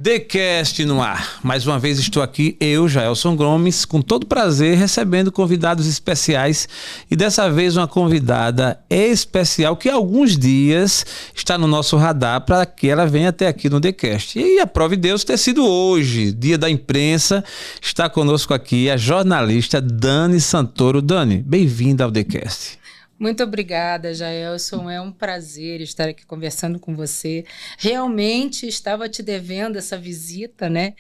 TheCast no ar. Mais uma vez estou aqui, eu, Jaelson Gomes, com todo prazer, recebendo convidados especiais e dessa vez uma convidada especial que há alguns dias está no nosso radar para que ela venha até aqui no TheCast. E a prova de Deus ter sido hoje, dia da imprensa, está conosco aqui a jornalista Dani Santoro. Dani, bem-vinda ao TheCast. Muito obrigada, Jaelson. É um prazer estar aqui conversando com você. Realmente estava te devendo essa visita, né?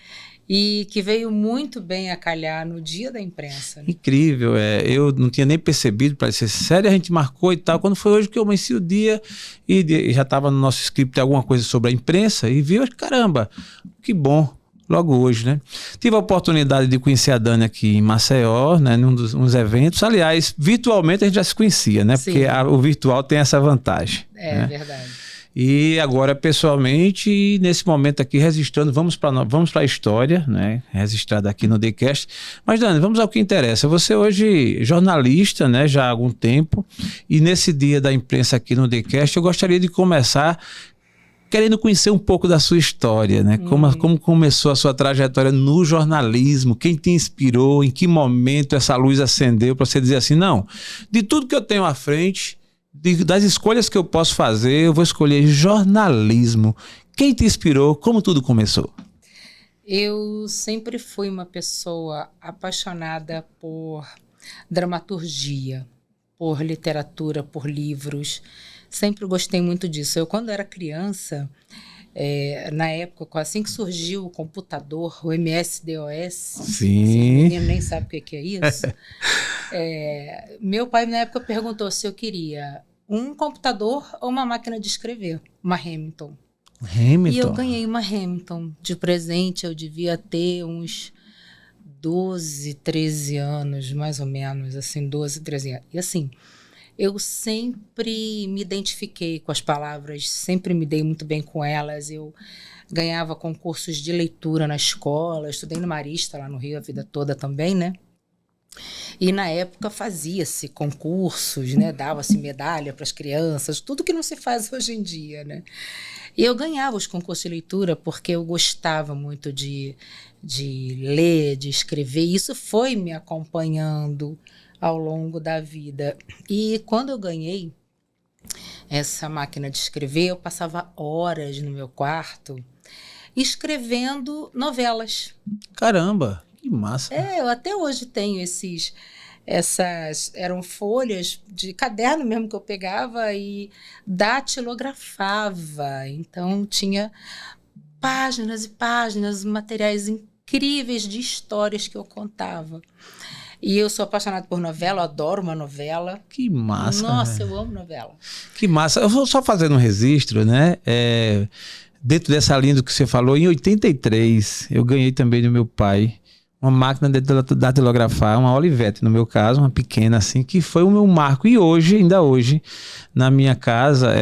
E que veio muito bem a calhar no dia da imprensa. Né? Incrível, eu não tinha nem percebido, para ser sério, a gente marcou e tal. Quando foi hoje que eu amanheci o dia e já estava no nosso script alguma coisa sobre a imprensa e viu, caramba, que bom. Logo hoje, né? Tive a oportunidade de conhecer a Dani aqui em Maceió, né? Num dos eventos. Aliás, virtualmente a gente já se conhecia, né? Sim. Porque o virtual tem essa vantagem. É, né? Verdade. E agora, pessoalmente, nesse momento aqui, registrando, vamos para a história, né? Registrada aqui no TheCast. Mas, Dani, vamos ao que interessa. Você hoje, jornalista, né? Já há algum tempo. E nesse dia da imprensa aqui no TheCast, eu gostaria de começar querendo conhecer um pouco da sua história, né? Como começou a sua trajetória no jornalismo, quem te inspirou, em que momento essa luz acendeu para você dizer assim, não, de tudo que eu tenho à frente, das escolhas que eu posso fazer, eu vou escolher jornalismo. Quem te inspirou? Como tudo começou? Eu sempre fui uma pessoa apaixonada por dramaturgia, por literatura, por livros. Sempre gostei muito disso. Eu, quando era criança, na época, assim que surgiu o computador, o MS-DOS, Sim. O menino nem sabe o que é isso, meu pai, na época, perguntou se eu queria um computador ou uma máquina de escrever, uma Hamilton. E eu ganhei uma Hamilton de presente, eu devia ter uns 12, 13 anos, mais ou menos, assim, 12, 13 anos. E assim, eu sempre me identifiquei com as palavras, sempre me dei muito bem com elas. Eu ganhava concursos de leitura na escola, estudei no Marista, lá no Rio, a vida toda também, né? E na época fazia-se concursos, né? Dava-se medalha para as crianças, tudo que não se faz hoje em dia, né? E eu ganhava os concursos de leitura porque eu gostava muito de ler, de escrever. E isso foi me acompanhando ao longo da vida. E quando eu ganhei essa máquina de escrever, eu passava horas no meu quarto escrevendo novelas. Caramba, que massa. Eu até hoje tenho eram folhas de caderno mesmo que eu pegava e datilografava. Então tinha páginas e páginas, materiais incríveis de histórias que eu contava. E eu sou apaixonada por novela, eu adoro uma novela. Que massa. Nossa, eu amo novela. Que massa. Eu vou só fazendo um registro, né? Dentro dessa linha do que você falou, em 83, eu ganhei também do meu pai uma máquina de datilografar, uma Olivetti, no meu caso, uma pequena assim, que foi o meu marco. E hoje, ainda hoje, na minha casa,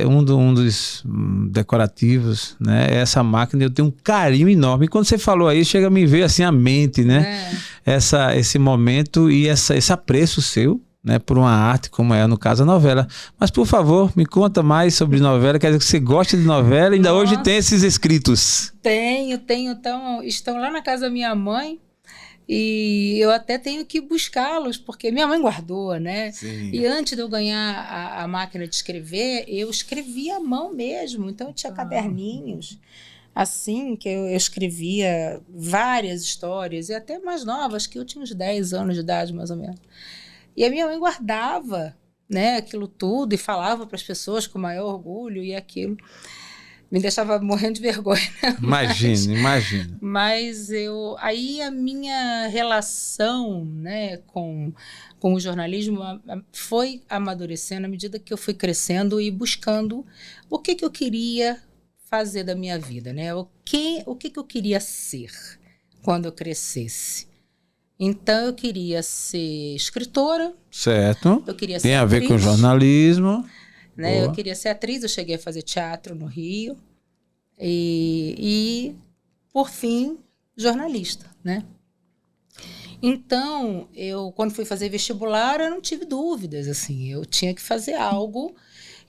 um dos decorativos, né? Essa máquina, eu tenho um carinho enorme. E quando você falou aí, chega a me ver assim a mente, né? Esse momento e esse apreço seu, né, por uma arte como no caso a novela. Mas, por favor, me conta mais sobre novela. Quer dizer que você gosta de novela e ainda hoje tem esses escritos. Tenho. Então, estão lá na casa da minha mãe. E eu até tenho que buscá-los, porque minha mãe guardou, né? Sim. E antes de eu ganhar a máquina de escrever, eu escrevia à mão mesmo. Então, eu tinha caderninhos, assim, que eu escrevia várias histórias, e até mais novas, que eu tinha uns 10 anos de idade, mais ou menos. E a minha mãe guardava, né, aquilo tudo e falava para as pessoas com o maior orgulho, e aquilo me deixava morrendo de vergonha. Imagina. Mas aí a minha relação, né, com o jornalismo foi amadurecendo à medida que eu fui crescendo e buscando o que eu queria fazer da minha vida, né? O que eu queria ser quando eu crescesse. Então, eu queria ser escritora. Certo. Eu queria ser Tem a atriz, ver com jornalismo. Né? Eu queria ser atriz, eu cheguei a fazer teatro no Rio. E por fim, jornalista, né? Então, quando fui fazer vestibular, eu não tive dúvidas, assim. Eu tinha que fazer algo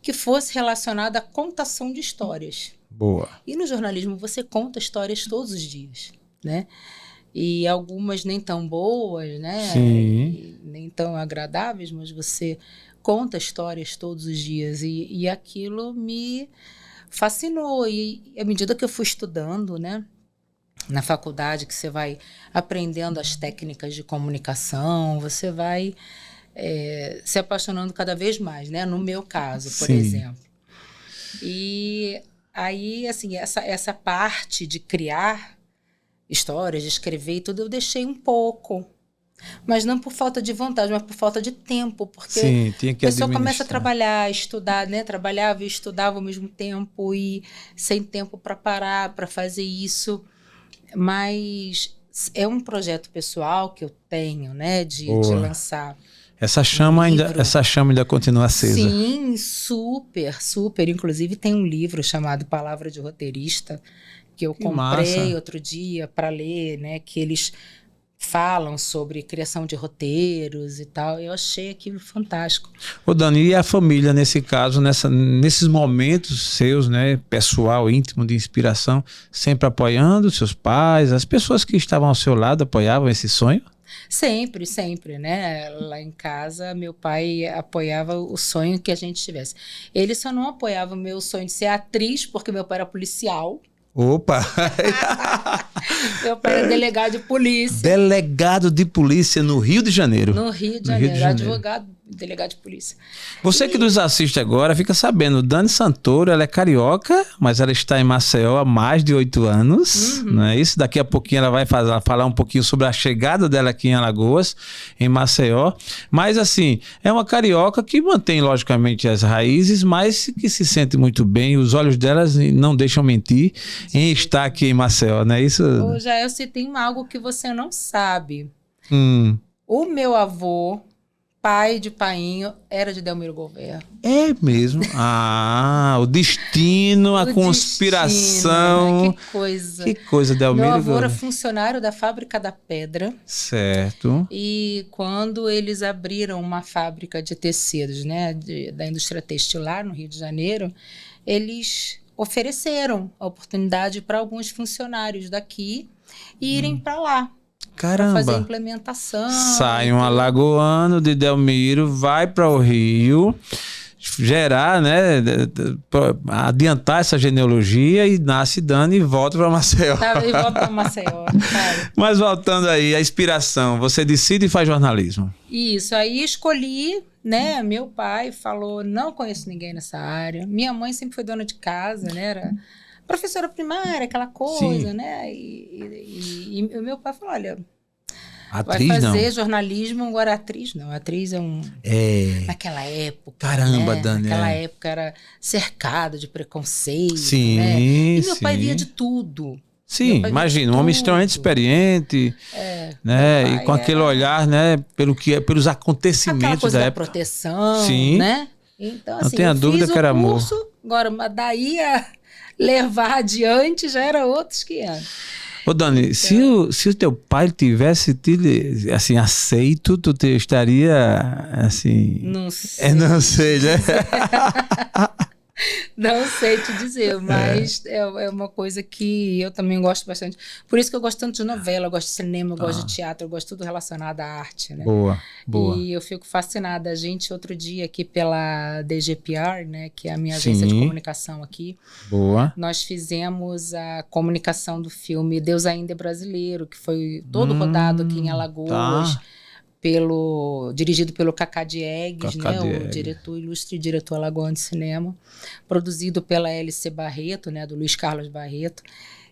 que fosse relacionado à contação de histórias. Boa. E no jornalismo você conta histórias todos os dias, né? E algumas nem tão boas, né? Sim. Nem tão agradáveis, mas você conta histórias todos os dias. E aquilo me fascinou. E à medida que eu fui estudando, né? Na faculdade, que você vai aprendendo as técnicas de comunicação, você vai se apaixonando cada vez mais, né? No meu caso, por exemplo. E aí, assim, essa parte de criar histórias, de escrever e tudo, eu deixei um pouco. Mas não por falta de vontade, mas por falta de tempo. Porque tinha que a pessoa começa a trabalhar, estudar, né? Trabalhava e estudava ao mesmo tempo e sem tempo para parar, para fazer isso. Mas é um projeto pessoal que eu tenho, né? De lançar. Essa chama ainda continua acesa. Sim, super, super. Inclusive tem um livro chamado Palavra de Roteirista, que eu comprei outro dia para ler, né? Que eles falam sobre criação de roteiros e tal. Eu achei aquilo fantástico. Ô Dani, e a família nesse caso, nesses momentos seus, né? Pessoal, íntimo, de inspiração, sempre apoiando seus pais, as pessoas que estavam ao seu lado apoiavam esse sonho? Sempre, sempre, né? Lá em casa, meu pai apoiava o sonho que a gente tivesse. Ele só não apoiava o meu sonho de ser atriz, porque meu pai era policial. Opa! Meu pai era delegado de polícia. Delegado de polícia no Rio de Janeiro. No Rio de Janeiro, advogado, delegado de polícia. Você que nos assiste agora, fica sabendo, Dani Santoro, ela é carioca, mas ela está em Maceió há mais de 8 anos, não é isso? Daqui a pouquinho ela vai falar um pouquinho sobre a chegada dela aqui em Alagoas, em Maceió. Mas assim, é uma carioca que mantém logicamente as raízes, mas que se sente muito bem, os olhos delas não deixam mentir em estar aqui em Maceió, não é isso? Ô, Jael, você tem algo que você não sabe. O meu avô, pai de painho, era de Delmiro Gouveia. É mesmo? O destino, a conspiração. Né? Que coisa. Que coisa, Delmiro Meu avô Gouveia. era funcionário da Fábrica da Pedra. Certo. E quando eles abriram uma fábrica de tecidos, né, da indústria têxtil lá no Rio de Janeiro, eles ofereceram a oportunidade para alguns funcionários daqui irem para lá. Caramba. Para fazer a implementação. Sai um alagoano de Delmiro, vai para o Rio, gerar, né, adiantar essa genealogia e nasce Dani e volta para Maceió. E volta para Maceió, cara. Mas voltando aí, a inspiração, você decide e faz jornalismo. Isso, aí escolhi, né, meu pai falou, não conheço ninguém nessa área. Minha mãe sempre foi dona de casa, né, era professora primária, aquela coisa, né, e o meu pai falou, olha, atriz, vai fazer não. Jornalismo, agora atriz não. Atriz é um... Naquela época, caramba, né? Dani. Naquela época era cercada de preconceito, sim, né? E meu sim. pai via de tudo. Sim, imagina, um homem extremamente experiente, né? E com aquele olhar, né? Pelos acontecimentos aquela coisa da da época. Proteção, sim. né? Então, assim, não tenha dúvida que era amor. Agora, daí a levar adiante já era outros 500. Ô Dani, se o teu pai tivesse tido, assim, aceito, tu estaria, assim... Não sei. Não sei, né? Não sei te dizer, mas é uma coisa que eu também gosto bastante. Por isso que eu gosto tanto de novela, eu gosto de cinema, eu gosto de teatro, eu gosto de tudo relacionado à arte, né? Boa. E eu fico fascinada. A gente, outro dia aqui pela DGPR, né, que é a minha agência de comunicação aqui, nós fizemos a comunicação do filme Deus Ainda é Brasileiro, que foi todo rodado aqui em Alagoas. Dirigido pelo Cacá Diegues, né, o ilustre diretor alagoano de cinema, produzido pela LC Barreto, né, do Luiz Carlos Barreto,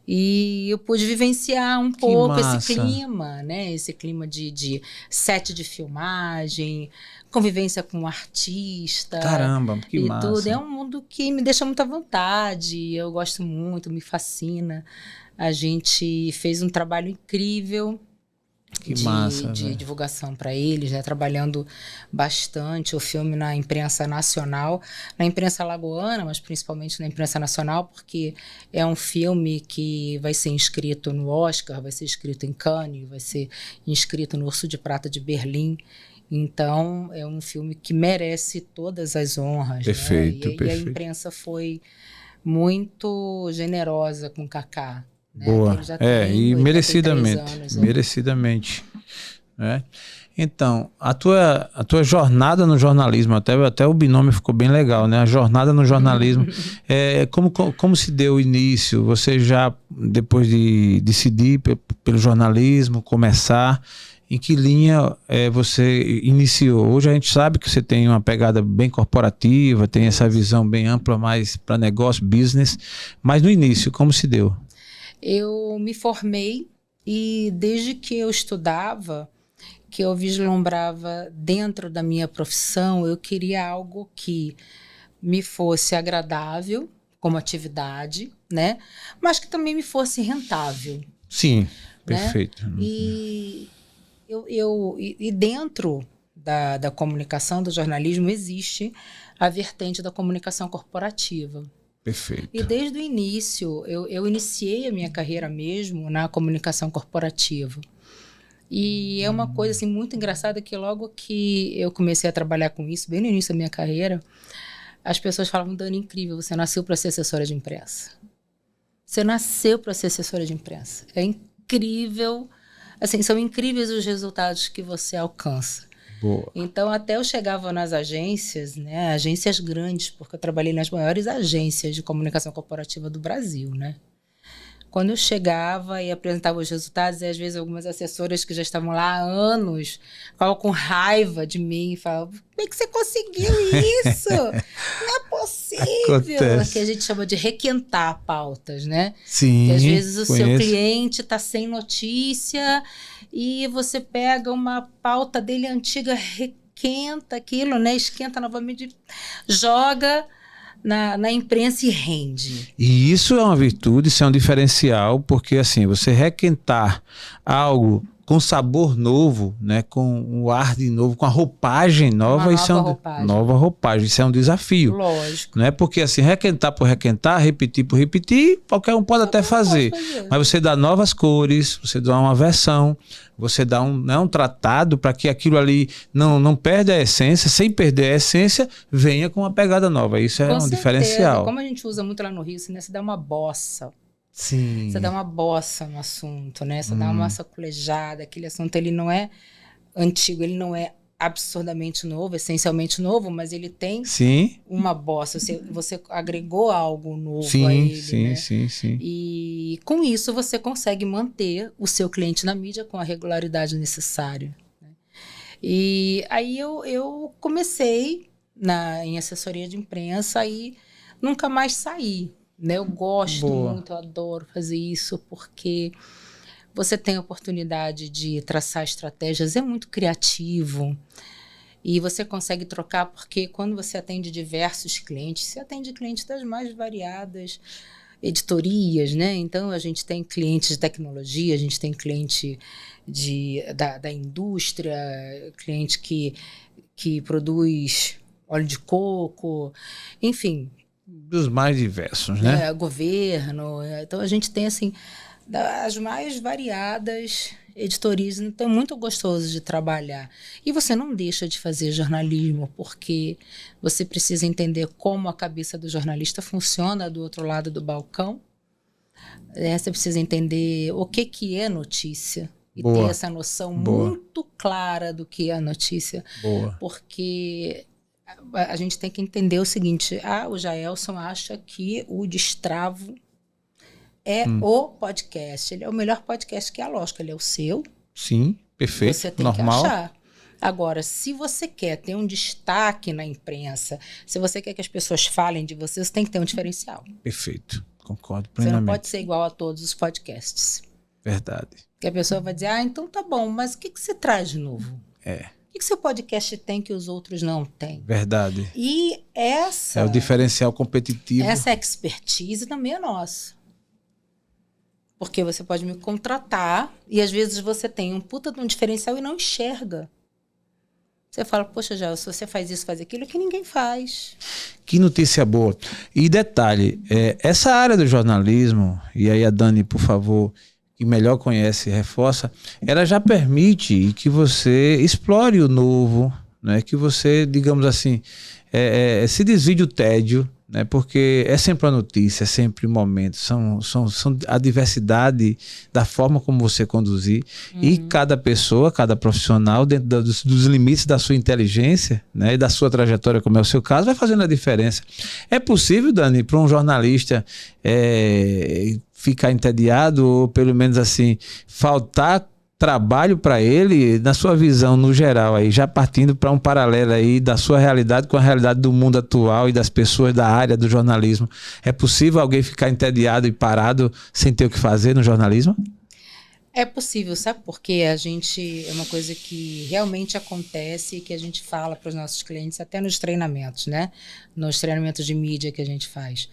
e eu pude vivenciar um pouco esse clima, né, esse clima de set de filmagem, convivência com um artista. Caramba, que massa. Tudo. É um mundo que me deixa muito à vontade, eu gosto muito, me fascina. A gente fez um trabalho incrível de divulgação para eles, né? Trabalhando bastante o filme na imprensa nacional, na imprensa alagoana, mas principalmente na imprensa nacional, porque é um filme que vai ser inscrito no Oscar, vai ser inscrito em Cannes, vai ser inscrito no Urso de Prata de Berlim. Então, é um filme que merece todas as honras. Perfeito, né? E a imprensa foi muito generosa com o Cacá. Né? Boa. E merecidamente. Anos, merecidamente. Né? Então, a tua jornada no jornalismo, até o binômio ficou bem legal, né? A jornada no jornalismo, como se deu o início? Você já, depois de decidir pelo jornalismo, começar, em que linha você iniciou? Hoje a gente sabe que você tem uma pegada bem corporativa, tem essa visão bem ampla, mais para negócio, business, mas no início, como se deu? Eu me formei e desde que eu estudava, que eu vislumbrava dentro da minha profissão, eu queria algo que me fosse agradável como atividade, né? Mas que também me fosse rentável. Sim, perfeito. Né? E dentro da comunicação, do jornalismo, existe a vertente da comunicação corporativa. Perfeito. E desde o início, eu iniciei a minha carreira mesmo na comunicação corporativa. E é uma coisa assim, muito engraçada que logo que eu comecei a trabalhar com isso, bem no início da minha carreira, as pessoas falavam: Dani, incrível, você nasceu para ser assessora de imprensa. Você nasceu para ser assessora de imprensa. É incrível, assim, são incríveis os resultados que você alcança. Boa. Então, até eu chegava nas agências, né, agências grandes, porque eu trabalhei nas maiores agências de comunicação corporativa do Brasil, né? Quando eu chegava e apresentava os resultados, e às vezes algumas assessoras que já estavam lá há anos ficavam com raiva de mim e falavam: como é que você conseguiu isso? Não é possível. Acontece. Que a gente chama de requentar pautas, né? Sim, que às vezes o conheço. seu cliente está sem notícia e você pega uma pauta dele antiga, requenta aquilo, né? Esquenta novamente, joga na imprensa e rende. E isso é uma virtude, isso é um diferencial, porque assim, você requentar algo com sabor novo, né, com o ar de novo, com a roupagem nova, nova roupagem, isso é um desafio. Lógico. Não é porque assim, requentar por requentar, repetir por repetir, qualquer um pode até fazer. Mas você dá novas cores, você dá uma versão, você dá um tratado para que aquilo ali não perda a essência, sem perder a essência, venha com uma pegada nova. Isso é um diferencial. Como a gente usa muito lá no Rio, né, você dá uma bossa. Sim. Você dá uma bossa no assunto, né? Você dá uma sacolejada. Aquele assunto, ele não é antigo, ele não é absurdamente novo, essencialmente novo, mas ele tem uma bossa. Você agregou algo novo a ele, né? Sim. E com isso você consegue manter o seu cliente na mídia com a regularidade necessária. Né? E aí eu comecei em assessoria de imprensa e nunca mais saí. Né? Eu gosto muito, eu adoro fazer isso, porque você tem a oportunidade de traçar estratégias, é muito criativo e você consegue trocar, porque quando você atende diversos clientes, você atende clientes das mais variadas editorias, né? Então a gente tem clientes de tecnologia, a gente tem cliente da indústria, cliente que produz óleo de coco, enfim, dos mais diversos, né? Governo. Então, a gente tem, assim, as mais variadas editorias. Então, é muito gostoso de trabalhar. E você não deixa de fazer jornalismo, porque você precisa entender como a cabeça do jornalista funciona do outro lado do balcão. Você precisa entender o que é notícia. E ter essa noção muito clara do que é a notícia. Porque a gente tem que entender o seguinte: o Jaelson acha que o Destravo é o podcast. Ele é o melhor podcast, que é a lógica, ele é o seu. Sim, perfeito, você tem normal. Que achar. Agora, se você quer ter um destaque na imprensa, se você quer que as pessoas falem de você, você tem que ter um diferencial. Perfeito, concordo plenamente. Você não pode ser igual a todos os podcasts. Verdade. Que a pessoa vai dizer: então tá bom, mas o que você traz de novo? O que seu podcast tem que os outros não têm? Verdade. E essa... é o diferencial competitivo. Essa expertise também é nossa. Porque você pode me contratar e às vezes você tem um puta de um diferencial e não enxerga. Você fala: poxa, já, se você faz isso, faz aquilo, que ninguém faz. Que notícia boa. E detalhe, essa área do jornalismo, e aí a Dani, por favor, que melhor conhece, reforça, ela já permite que você explore o novo, né? Que você, digamos assim, se desvie do tédio, né? Porque é sempre uma notícia, é sempre um momento, são a diversidade da forma como você conduzir, e cada pessoa, cada profissional, dentro dos limites da sua inteligência, né, e da sua trajetória, como é o seu caso, vai fazendo a diferença. É possível, Dani, para um jornalista ficar entediado, ou pelo menos assim, faltar trabalho para ele, na sua visão no geral, aí, já partindo para um paralelo aí da sua realidade com a realidade do mundo atual e das pessoas da área do jornalismo? É possível alguém ficar entediado e parado sem ter o que fazer no jornalismo? É possível, sabe? Porque é uma coisa que realmente acontece e que a gente fala para os nossos clientes até nos treinamentos, né? Nos treinamentos de mídia que a gente faz.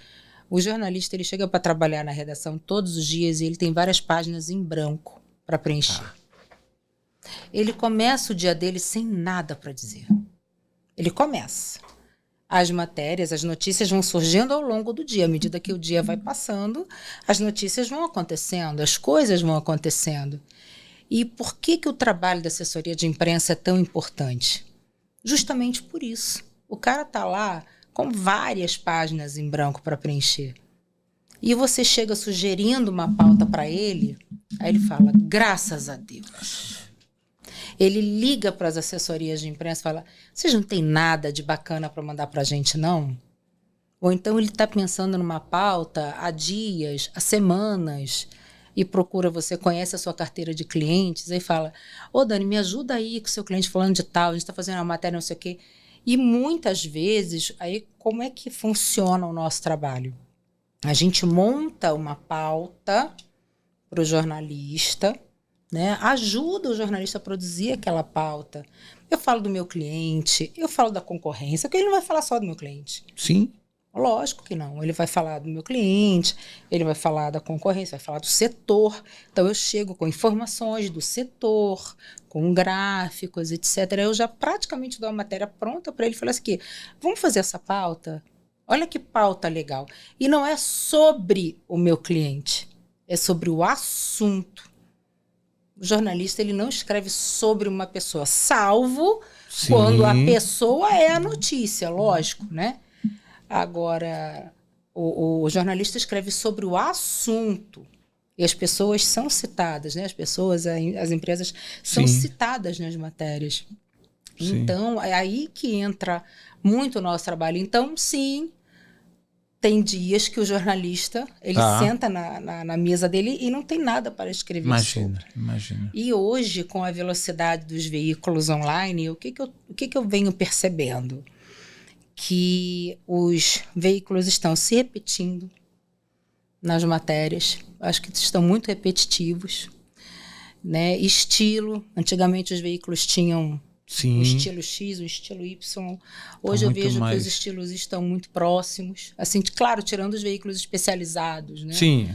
O jornalista, ele chega para trabalhar na redação todos os dias e ele tem várias páginas em branco para preencher. Ele começa o dia dele sem nada para dizer. Ele começa. As matérias, as notícias vão surgindo ao longo do dia. À medida que o dia vai passando, as notícias vão acontecendo, as coisas vão acontecendo. E por que o trabalho da assessoria de imprensa é tão importante? Justamente por isso. O cara está lá com várias páginas em branco para preencher. E você chega sugerindo uma pauta para ele, aí ele fala, graças a Deus. Ele liga para as assessorias de imprensa e fala, vocês não têm nada de bacana para mandar para a gente, não? Ou então ele está pensando numa pauta há dias, há semanas, e procura, você conhece a sua carteira de clientes, aí fala, Dani, me ajuda aí com o seu cliente falando de tal, a gente está fazendo uma matéria, não sei o quê. E muitas vezes, aí como é que funciona o nosso trabalho? A gente monta uma pauta para o jornalista, né? Ajuda o jornalista a produzir aquela pauta. Eu falo do meu cliente, eu falo da concorrência, porque ele não vai falar só do meu cliente. Sim. Lógico que não. Ele vai falar do meu cliente, ele vai falar da concorrência, vai falar do setor. Então, eu chego com informações do setor, com gráficos, etc. Eu já praticamente dou a matéria pronta para ele e falo assim, vamos fazer essa pauta? Olha que pauta legal. E não é sobre o meu cliente, é sobre o assunto. O jornalista, ele não escreve sobre uma pessoa, salvo quando a pessoa é a notícia, lógico, né? Agora, o jornalista escreve sobre o assunto. E as pessoas são citadas, né? As empresas são citadas nas matérias. Sim. Então, é aí que entra muito o nosso trabalho. Então, sim, tem dias que o jornalista, ele senta na mesa dele e não tem nada para escrever sobre. Imagina. E hoje, com a velocidade dos veículos online, o que eu venho percebendo? Que os veículos estão se repetindo nas matérias. Acho que estão muito repetitivos, né? Estilo. Antigamente os veículos tinham o estilo X, o estilo Y. Hoje eu vejo que os estilos estão muito próximos. Assim, claro, tirando os veículos especializados, né? Sim.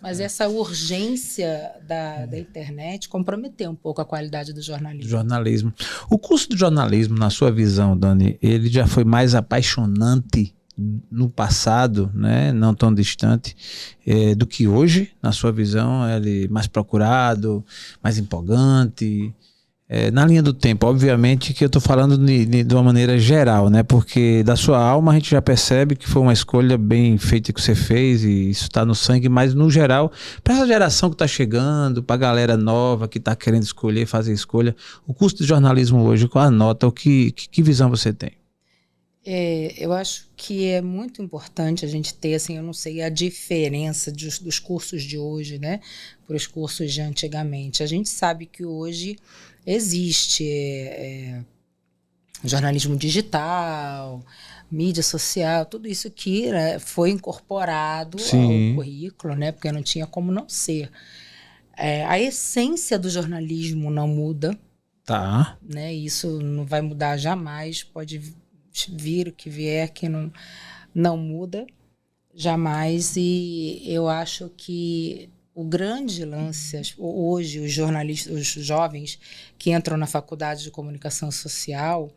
Mas essa urgência da internet comprometeu um pouco a qualidade do jornalismo. O curso de jornalismo, na sua visão, Dani, ele já foi mais apaixonante no passado, né, não tão distante, do que hoje, na sua visão? Ele mais procurado, mais empolgante? Na linha do tempo, obviamente que eu estou falando de uma maneira geral, né? Porque da sua alma a gente já percebe que foi uma escolha bem feita que você fez e isso está no sangue, mas no geral, para essa geração que está chegando, para a galera nova que está querendo escolher, fazer escolha, o curso de jornalismo hoje, qual a nota, que visão você tem? Eu acho que é muito importante a gente ter, assim, eu não sei a diferença dos cursos de hoje, né, para os cursos de antigamente. A gente sabe que hoje existe jornalismo digital, mídia social, tudo isso que, né, foi incorporado ao currículo, né, porque não tinha como não ser. A essência do jornalismo não muda. Tá. Né, isso não vai mudar jamais, pode vir o que vier, que não muda jamais. E eu acho que o grande lance, hoje os jornalistas, os jovens que entram na faculdade de comunicação social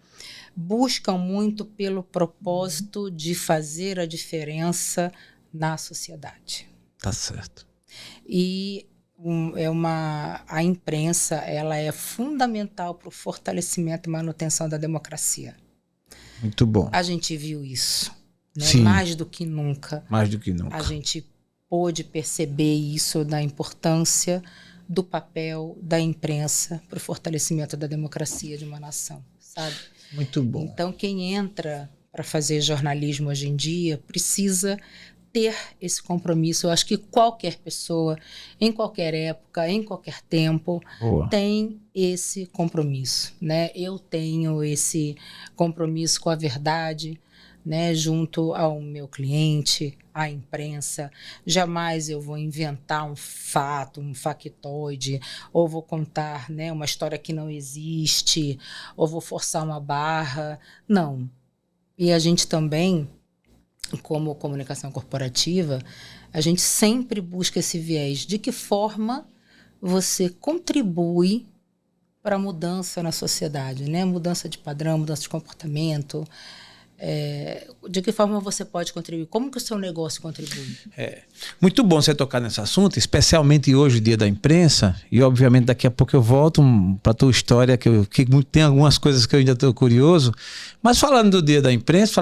buscam muito pelo propósito de fazer a diferença na sociedade. Tá certo. E a imprensa, ela é fundamental para o fortalecimento e manutenção da democracia. Muito bom. A gente viu isso né? Sim. Mais do que nunca. Mais do que nunca. A gente pôde perceber isso da importância do papel da imprensa para o fortalecimento da democracia de uma nação, sabe? Muito bom. Então, quem entra para fazer jornalismo hoje em dia precisa ter esse compromisso. Eu acho que qualquer pessoa, em qualquer época, em qualquer tempo, tem esse compromisso, né? Eu tenho esse compromisso com a verdade, né, junto ao meu cliente, à imprensa. Jamais eu vou inventar um fato, um factoide, ou vou contar, né, uma história que não existe, ou vou forçar uma barra. Não. E a gente também, como comunicação corporativa, a gente sempre busca esse viés. De que forma você contribui para a mudança na sociedade, né? Mudança de padrão, mudança de comportamento. De que forma você pode contribuir? Como que o seu negócio contribui? Muito bom você tocar nesse assunto, especialmente hoje, Dia da Imprensa, e obviamente daqui a pouco eu volto para a tua história, que tem algumas coisas que eu ainda estou curioso, mas falando do Dia da Imprensa,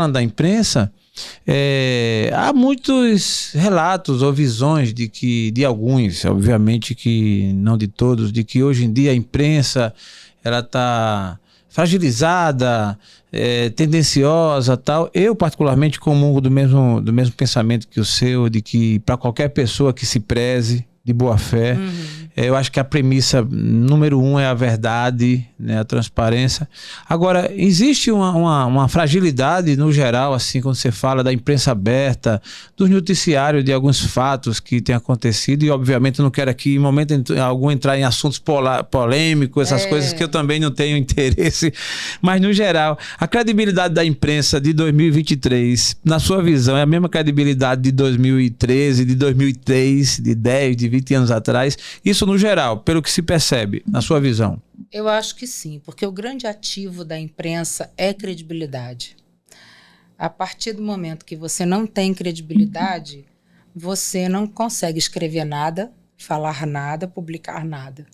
há muitos relatos ou visões de alguns, obviamente que não de todos, de que hoje em dia a imprensa ela está fragilizada, tendenciosa, tal. Eu particularmente comungo do mesmo pensamento que o seu, de que para qualquer pessoa que se preze de boa fé, eu acho que a premissa número 1 é a verdade, né, a transparência. Agora, existe uma fragilidade no geral, assim, quando você fala da imprensa aberta, dos noticiários de alguns fatos que têm acontecido, e obviamente eu não quero aqui em momento algum entrar em assuntos polêmicos, essas coisas que eu também não tenho interesse, mas no geral, a credibilidade da imprensa de 2023, na sua visão, é a mesma credibilidade de 2013, de 2003, de 10, de 20 anos atrás? Isso no geral, pelo que se percebe, na sua visão. Eu acho que sim, porque o grande ativo da imprensa é credibilidade. A partir do momento que você não tem credibilidade, você não consegue escrever nada, falar nada, publicar nada,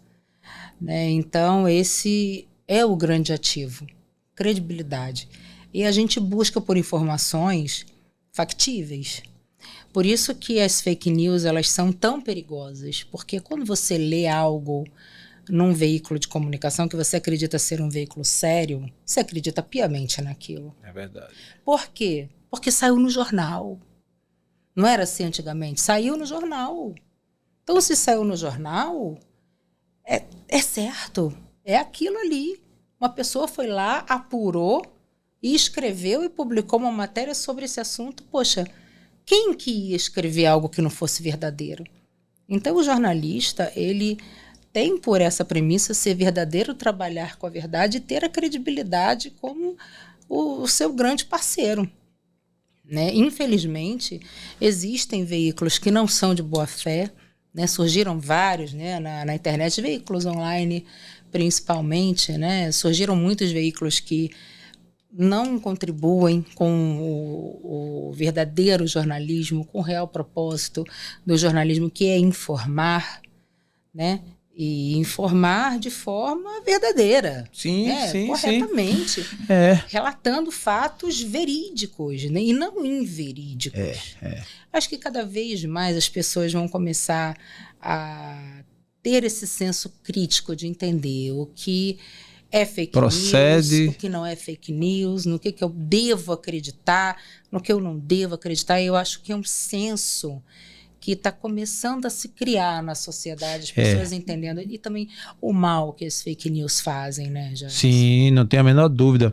né? Então, esse é o grande ativo, credibilidade. E a gente busca por informações factíveis. Por isso que as fake news, elas são tão perigosas, porque quando você lê algo num veículo de comunicação que você acredita ser um veículo sério, você acredita piamente naquilo. É verdade. Por quê? Porque saiu no jornal. Não era assim antigamente? Saiu no jornal. Então, se saiu no jornal, é certo. É aquilo ali. Uma pessoa foi lá, apurou e escreveu e publicou uma matéria sobre esse assunto. Poxa, quem que ia escrever algo que não fosse verdadeiro? Então, o jornalista, ele tem por essa premissa ser verdadeiro, trabalhar com a verdade e ter a credibilidade como o seu grande parceiro, né? Infelizmente, existem veículos que não são de boa fé, né? Surgiram vários, né, na internet, veículos online principalmente, né? Surgiram muitos veículos que não contribuem com o verdadeiro jornalismo, com o real propósito do jornalismo, que é informar, né? E informar de forma verdadeira. Sim, sim, corretamente. Sim. Relatando fatos verídicos, né? E não inverídicos. Acho que cada vez mais as pessoas vão começar a ter esse senso crítico de entender o que é fake news, o que não é fake news, no que eu devo acreditar, no que eu não devo acreditar. Eu acho que é um senso que está começando a se criar na sociedade, as pessoas entendendo, e também o mal que as fake news fazem, né, Jairson? Sim, não tenho a menor dúvida.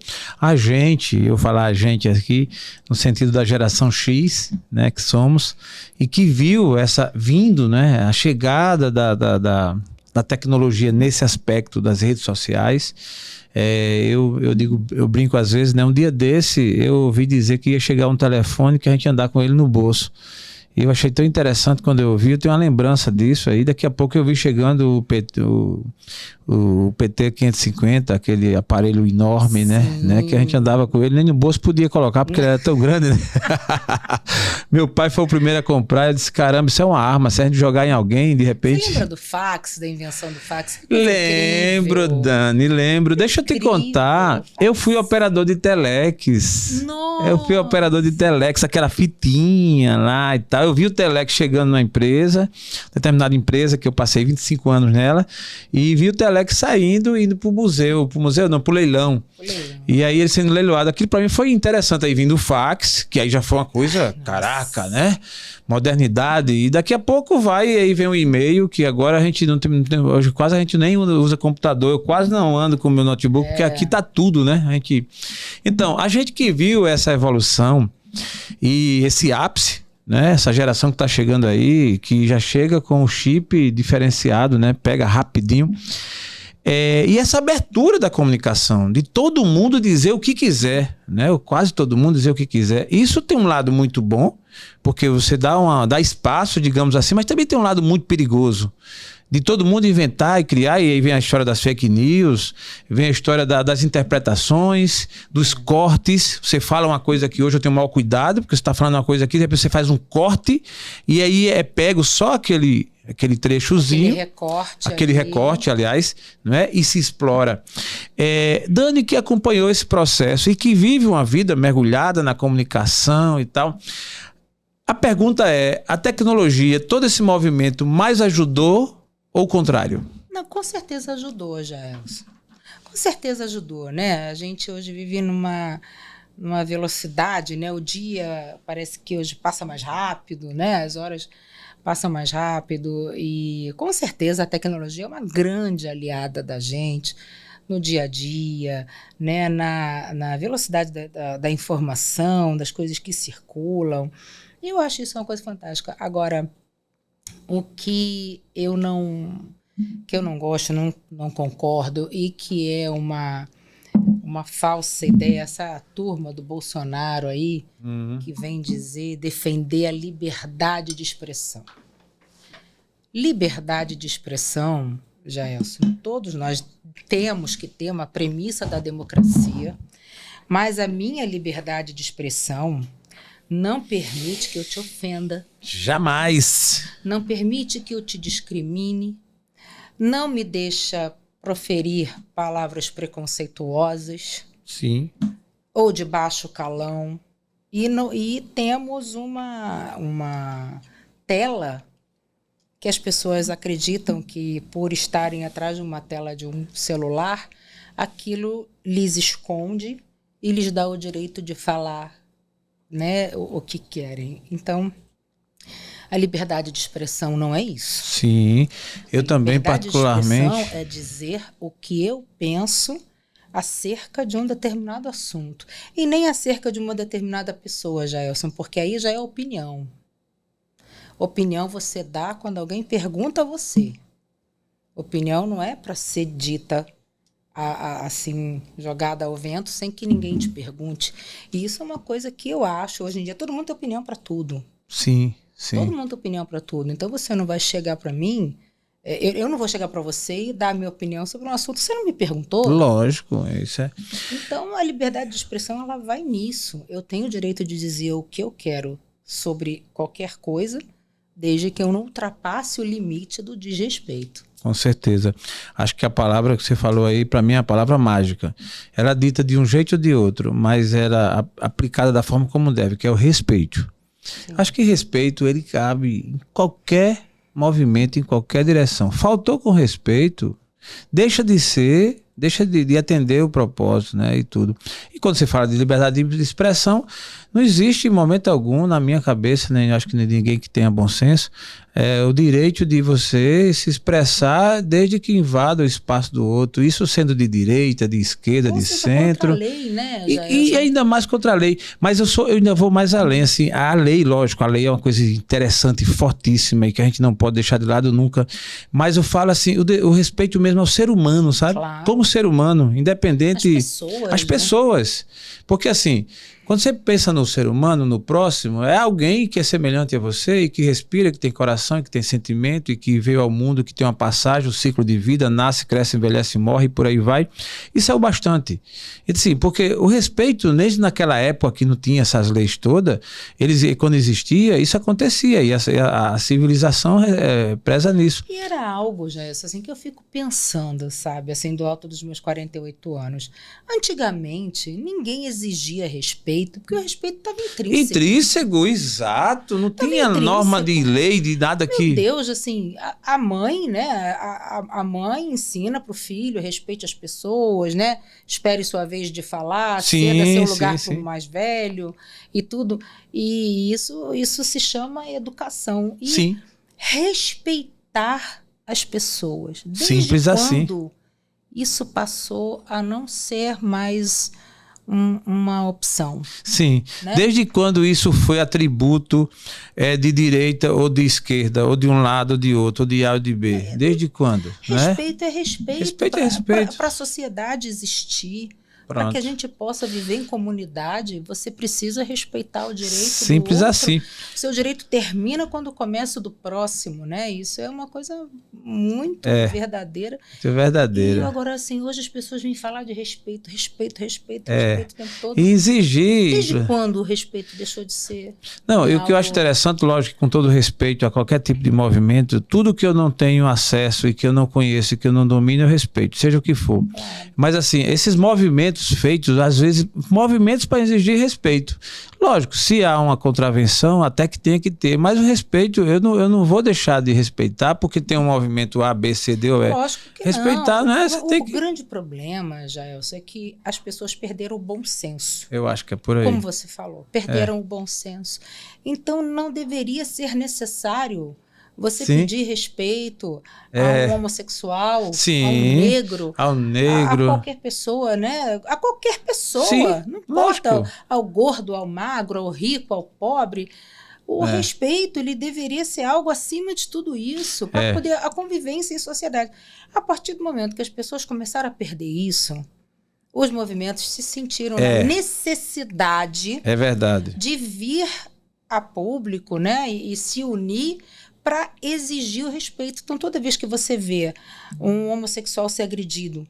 Eu falar a gente aqui, no sentido da geração X, né, que somos, e que viu né, a chegada da tecnologia nesse aspecto das redes sociais. Eu brinco às vezes, né, um dia desse eu ouvi dizer que ia chegar um telefone que a gente ia andar com ele no bolso. Eu achei tão interessante quando eu ouvi, eu tenho uma lembrança disso aí. Daqui a pouco eu vi chegando o PT 550, aquele aparelho enorme, né? Que a gente andava com ele, nem no bolso podia colocar, porque ele era tão grande, né? Meu pai foi o primeiro a comprar, eu disse, caramba, isso é uma arma, se a gente jogar em alguém, de repente... Você lembra do fax, da invenção do fax? Lembro, incrível. Dani, lembro. Deixa eu te contar, eu fui operador de telex. Nossa. Eu fui operador de telex, aquela fitinha lá e tal. Eu vi o telex chegando na empresa, determinada empresa, que eu passei 25 anos nela, e vi o telex saindo e indo pro museu não, pro leilão. E aí ele sendo leiloado. Aquilo pra mim foi interessante, aí vindo o fax, que aí já foi uma coisa, caraca, né? Modernidade. E daqui a pouco aí vem o e-mail, que agora a gente não tem, hoje quase a gente nem usa computador, eu quase não ando com o meu notebook, porque aqui tá tudo, né? Então, a gente que viu essa evolução e esse ápice, né? Essa geração que está chegando aí, que já chega com o chip diferenciado, né? Pega rapidinho. E essa abertura da comunicação, de todo mundo dizer o que quiser, né? Quase todo mundo dizer o que quiser. Isso tem um lado muito bom, porque você dá espaço, digamos assim, mas também tem um lado muito perigoso. De todo mundo inventar e criar, e aí vem a história das fake news, vem a história das interpretações, dos cortes. Você fala uma coisa que hoje eu tenho maior cuidado, porque você está falando uma coisa aqui, depois você faz um corte, e aí pego só aquele trechozinho. Aquele recorte, aliás, não é? E se explora. Dani, que acompanhou esse processo e que vive uma vida mergulhada na comunicação e tal. A pergunta é, a tecnologia, todo esse movimento mais ajudou ou o contrário? Não, com certeza ajudou, Jaelson. Com certeza ajudou, né? A gente hoje vive numa velocidade, né? O dia parece que hoje passa mais rápido, né? As horas passam mais rápido e com certeza a tecnologia é uma grande aliada da gente no dia a dia, né? Na velocidade da informação, das coisas que circulam. E eu acho isso uma coisa fantástica. Agora, o que eu não gosto, não concordo, e que é uma falsa ideia, essa turma do Bolsonaro aí, que vem defender a liberdade de expressão. Liberdade de expressão, Jaelson, todos nós temos que ter uma premissa da democracia, mas a minha liberdade de expressão não permite que eu te ofenda. Jamais. Não permite que eu te discrimine. Não me deixa proferir palavras preconceituosas. Sim. Ou de baixo calão. E temos uma tela que as pessoas acreditam que, por estarem atrás de uma tela de um celular, aquilo lhes esconde e lhes dá o direito de falar, né, o que querem. Então, a liberdade de expressão não é isso. Sim, eu também particularmente... A liberdade de expressão é dizer o que eu penso acerca de um determinado assunto. E nem acerca de uma determinada pessoa, Jaelson, porque aí já é opinião. Opinião você dá quando alguém pergunta a você. Opinião não é para ser dita assim, jogada ao vento sem que ninguém te pergunte. E isso é uma coisa que eu acho, hoje em dia, todo mundo tem opinião para tudo. Sim, sim. Todo mundo tem opinião para tudo. Então você não vai chegar para mim, eu não vou chegar para você e dar a minha opinião sobre um assunto que você não me perguntou. Lógico, isso é. Então a liberdade de expressão, ela vai nisso. Eu tenho o direito de dizer o que eu quero sobre qualquer coisa, desde que eu não ultrapasse o limite do desrespeito. Com certeza. Acho que a palavra que você falou aí, para mim, é a palavra mágica. Ela é dita de um jeito ou de outro, mas era aplicada da forma como deve, que é o respeito. Sim. Acho que respeito, ele cabe em qualquer movimento, em qualquer direção. Faltou com respeito, deixa de ser, deixa de atender o propósito, né, e tudo. E quando você fala de liberdade de expressão, não existe em momento algum na minha cabeça, nem acho que ninguém que tenha bom senso, o direito de você se expressar desde que invada o espaço do outro, isso sendo de direita, de esquerda, de centro. Contra a lei, né? E ainda mais contra a lei. Mas eu ainda vou mais além, assim, a lei, lógico, a lei é uma coisa interessante, fortíssima e que a gente não pode deixar de lado nunca. Mas eu falo assim, o respeito mesmo ao ser humano, sabe? Claro. Como ser humano, independente. As pessoas. Porque assim, Quando você pensa no ser humano, no próximo, é alguém que é semelhante a você e que respira, que tem coração, que tem sentimento e que veio ao mundo, que tem uma passagem, um ciclo de vida, nasce, cresce, envelhece, morre e por aí vai. Isso é o bastante. E, assim, porque o respeito, desde naquela época que não tinha essas leis todas, quando existia, isso acontecia e a civilização preza nisso. E era algo, Jailson, assim, que eu fico pensando, sabe, assim, do alto dos meus 48 anos. Antigamente, ninguém exigia respeito, porque o respeito estava intrínseco. Intrínseco, exato. Não tinha norma de lei, de nada que... Meu Deus, assim, a mãe, né, a mãe ensina para o filho, respeite as pessoas, né, espere sua vez de falar, ceda seu lugar para o mais velho e tudo. E isso se chama educação. E sim. Respeitar as pessoas. Desde simples quando assim. Isso passou a não ser mais uma opção. Sim. Né? Desde quando isso foi atributo de direita ou de esquerda, ou de um lado ou de outro, ou de A ou de B? Desde quando? Respeito, né? É respeito. Respeito é respeito. Para a sociedade existir, para que a gente possa viver em comunidade, você precisa respeitar o direito simples do outro. Assim. O seu direito termina quando começa o do próximo, né? Isso é uma coisa muito verdadeira. Muito verdadeira. E agora, assim, hoje as pessoas vêm falar de respeito o tempo todo. E exigir... Desde quando o respeito deixou de ser... Não, e o que eu acho interessante, lógico, com todo respeito a qualquer tipo de movimento, tudo que eu não tenho acesso e que eu não conheço e que eu não domino, eu respeito, seja o que for. Mas, assim, esses movimentos feitos, às vezes, movimentos para exigir respeito. Lógico, se há uma contravenção, até que tenha que ter, mas o respeito, eu não vou deixar de respeitar porque tem um movimento A, B, C, D ou E. Lógico que respeitar, não é? O grande problema, Jailson, é que as pessoas perderam o bom senso. Eu acho que é por aí. Como você falou, perderam o bom senso. Então, não deveria ser necessário você pedir respeito a um homossexual, ao negro, a qualquer pessoa, né? A qualquer pessoa, sim, não importa, ao gordo, ao magro, ao rico, ao pobre. O respeito, ele deveria ser algo acima de tudo isso, para poder a convivência em sociedade. A partir do momento que as pessoas começaram a perder isso, os movimentos se sentiram na necessidade de vir a público, né? E se unir para exigir o respeito. Então, toda vez que você vê um homossexual ser agredido,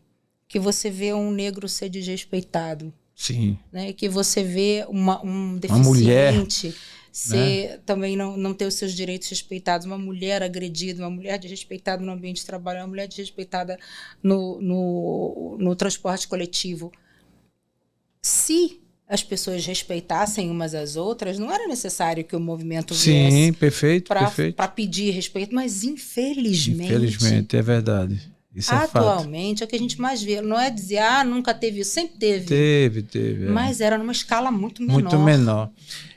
que você vê um negro ser desrespeitado, sim, né? Que você vê um deficiente também não ter os seus direitos respeitados, uma mulher agredida, uma mulher desrespeitada no ambiente de trabalho, uma mulher desrespeitada no transporte coletivo. Se as pessoas respeitassem umas às outras, não era necessário que o movimento viesse para pedir respeito, mas infelizmente é verdade. Isso atualmente é o que a gente mais vê. Não é dizer, nunca teve isso, sempre teve. Teve. Mas era numa escala muito menor. Muito menor.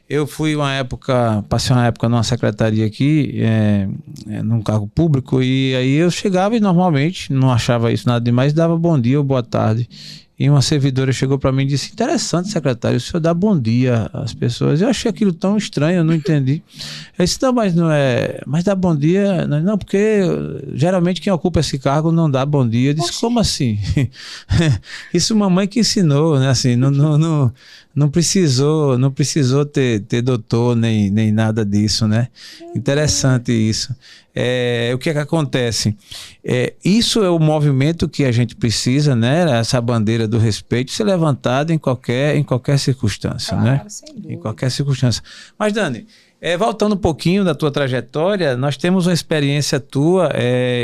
Eu fui passei uma época numa secretaria aqui, num cargo público, e aí eu chegava e normalmente não achava isso nada demais, dava bom dia ou boa tarde. E uma servidora chegou para mim e disse: interessante, secretário, o senhor dá bom dia às pessoas. Eu achei aquilo tão estranho, eu não entendi. Eu disse: não, mas não é. Mas dá bom dia. Não, porque geralmente quem ocupa esse cargo não dá bom dia. Eu disse: como assim? Isso mamãe que ensinou, né? Assim, não precisou ter doutor nem nada disso, né? Interessante isso. O que é que acontece? Isso é o movimento que a gente precisa, né? Essa bandeira do respeito ser levantada em qualquer circunstância, né? Sem dúvida. Em qualquer circunstância. Mas, Dani, voltando um pouquinho da tua trajetória, nós temos uma experiência tua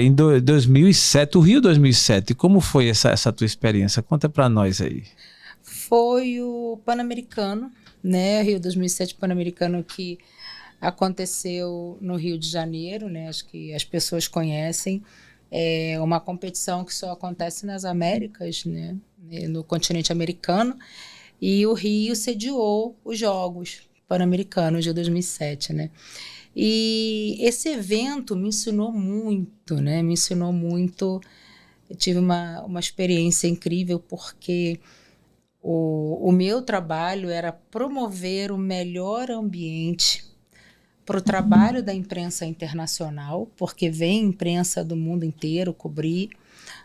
em 2007, o Rio 2007. Como foi essa tua experiência? Conta para nós aí. Foi o Pan-Americano, né? Rio 2007 Pan-Americano, que aconteceu no Rio de Janeiro, né? Acho que as pessoas conhecem. É uma competição que só acontece nas Américas, né? No continente americano. E o Rio sediou os Jogos Pan-Americanos de 2007, né? E esse evento me ensinou muito, né? Me ensinou muito. Eu tive uma experiência incrível, porque o meu trabalho era promover o melhor ambiente para o trabalho da imprensa internacional, porque vem imprensa do mundo inteiro cobrir,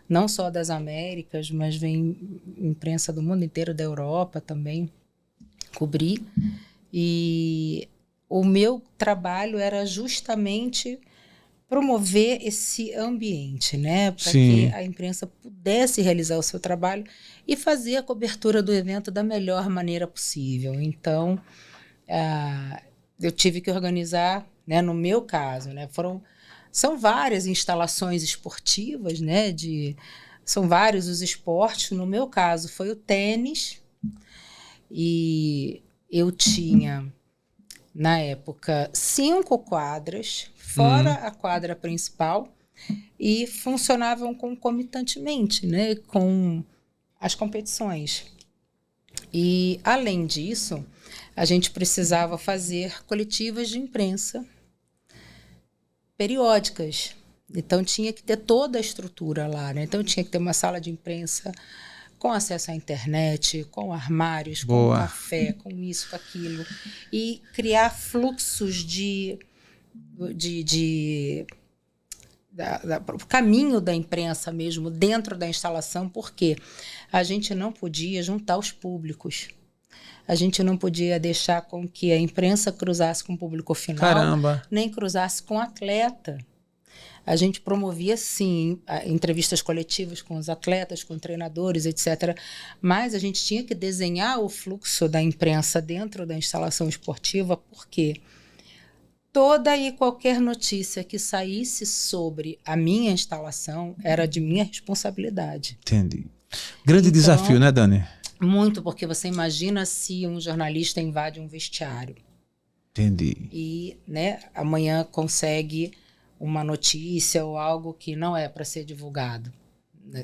não só das Américas, mas vem imprensa do mundo inteiro, da Europa também, cobrir. E o meu trabalho era justamente promover esse ambiente, né, para que a imprensa pudesse realizar o seu trabalho e fazer a cobertura do evento da melhor maneira possível. Então, eu tive que organizar, né, no meu caso, né, são várias instalações esportivas, né, são vários os esportes. No meu caso, foi o tênis, e eu tinha, na época, 5 quadras, fora a quadra principal, e funcionavam concomitantemente, né, com as competições. E, além disso, a gente precisava fazer coletivas de imprensa periódicas. Então, tinha que ter toda a estrutura lá, né? Então, tinha que ter uma sala de imprensa com acesso à internet, com armários, com café, com isso, com aquilo. E criar fluxos o caminho da imprensa mesmo dentro da instalação, porque a gente não podia juntar os públicos. A gente não podia deixar com que a imprensa cruzasse com o público final, nem cruzasse com o atleta. A gente promovia, sim, entrevistas coletivas com os atletas, com treinadores, etc. Mas a gente tinha que desenhar o fluxo da imprensa dentro da instalação esportiva, porque toda e qualquer notícia que saísse sobre a minha instalação era de minha responsabilidade. Entendi. Grande desafio, né, Dani? Muito, porque você imagina se um jornalista invade um vestiário. Entendi. E, né, amanhã consegue uma notícia ou algo que não é para ser divulgado.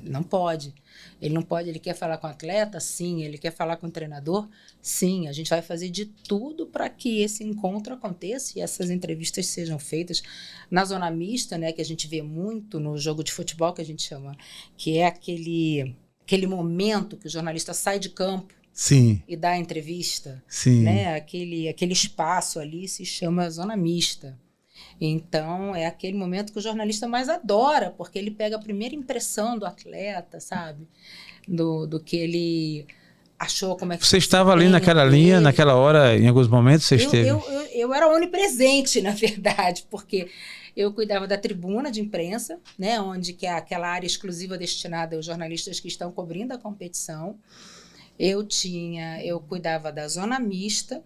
Não pode. Ele não pode, ele quer falar com o atleta? Sim. Ele quer falar com o treinador? Sim. A gente vai fazer de tudo para que esse encontro aconteça e essas entrevistas sejam feitas na zona mista, né, que a gente vê muito no jogo de futebol, que a gente chama, que é aquele momento que o jornalista sai de campo. Sim. E dá a entrevista. Sim. Né? Aquele espaço ali se chama zona mista. Então, é aquele momento que o jornalista mais adora, porque ele pega a primeira impressão do atleta, sabe? Do que ele achou, como é que... Você estava ali naquela linha, naquela hora, em alguns momentos você esteve? Eu era onipresente, na verdade, porque eu cuidava da tribuna de imprensa, né? Onde que é aquela área exclusiva destinada aos jornalistas que estão cobrindo a competição. Eu cuidava da zona mista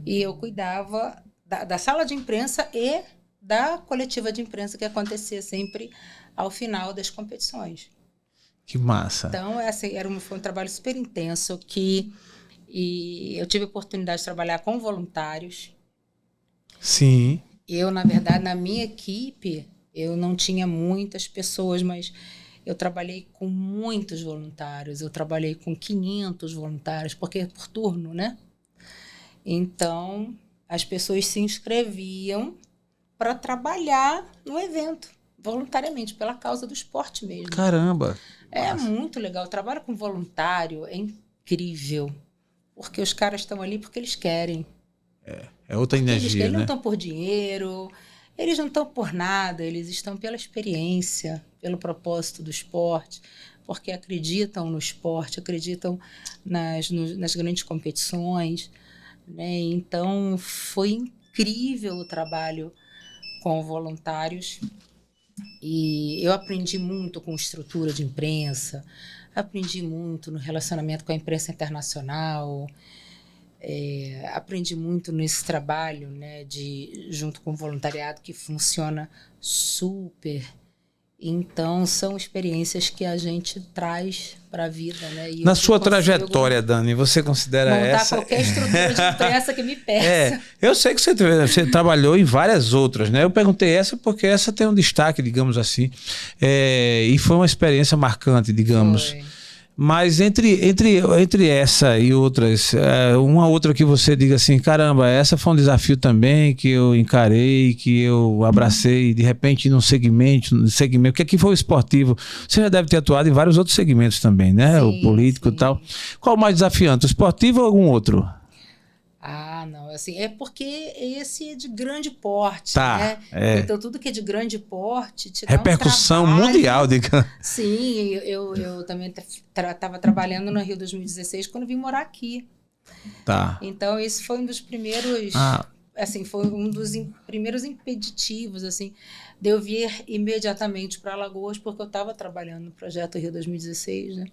e eu cuidava da sala de imprensa e da coletiva de imprensa que acontecia sempre ao final das competições. Que massa. Então, foi um trabalho super intenso e eu tive a oportunidade de trabalhar com voluntários. Sim. Eu, na verdade, na minha equipe, eu não tinha muitas pessoas, mas eu trabalhei com muitos voluntários. Eu trabalhei com 500 voluntários, porque é por turno, né? Então, as pessoas se inscreviam para trabalhar no evento, voluntariamente, pela causa do esporte mesmo. Caramba! É muito legal. O trabalho com voluntário é incrível, porque os caras estão ali porque eles querem. É outra energia, eles né? não estão por dinheiro, eles não estão por nada, eles estão pela experiência, pelo propósito do esporte, porque acreditam no esporte, acreditam nas grandes competições. Né? Então, foi incrível o trabalho com voluntários e eu aprendi muito com estrutura de imprensa, aprendi muito no relacionamento com a imprensa internacional, aprendi muito nesse trabalho, né, junto com o voluntariado, que funciona super. Então, são experiências que a gente traz para a vida, né? E na sua trajetória, Dani, você considera montar qualquer estrutura de imprensa que me peça. Eu sei que você trabalhou em várias outras, né? Eu perguntei essa porque essa tem um destaque, digamos assim. E foi uma experiência marcante, digamos. Foi. Mas entre essa e outras, uma outra que você diga assim, caramba, essa foi um desafio também que eu encarei, que eu abracei, de repente num segmento, que aqui foi o esportivo. Você já deve ter atuado em vários outros segmentos também, né? Sim, o político e tal. Qual o mais desafiante, o esportivo ou algum outro? Não, assim, é porque esse é de grande porte, tá, né? Então, tudo que é de grande porte te dá repercussão mundial, digamos. Sim, eu também estava trabalhando no Rio 2016 quando vim morar aqui. Tá. Então, esse foi um dos primeiros... Assim, foi um dos primeiros impeditivos, assim, de eu vir imediatamente para Alagoas, porque eu estava trabalhando no Projeto Rio 2016, né?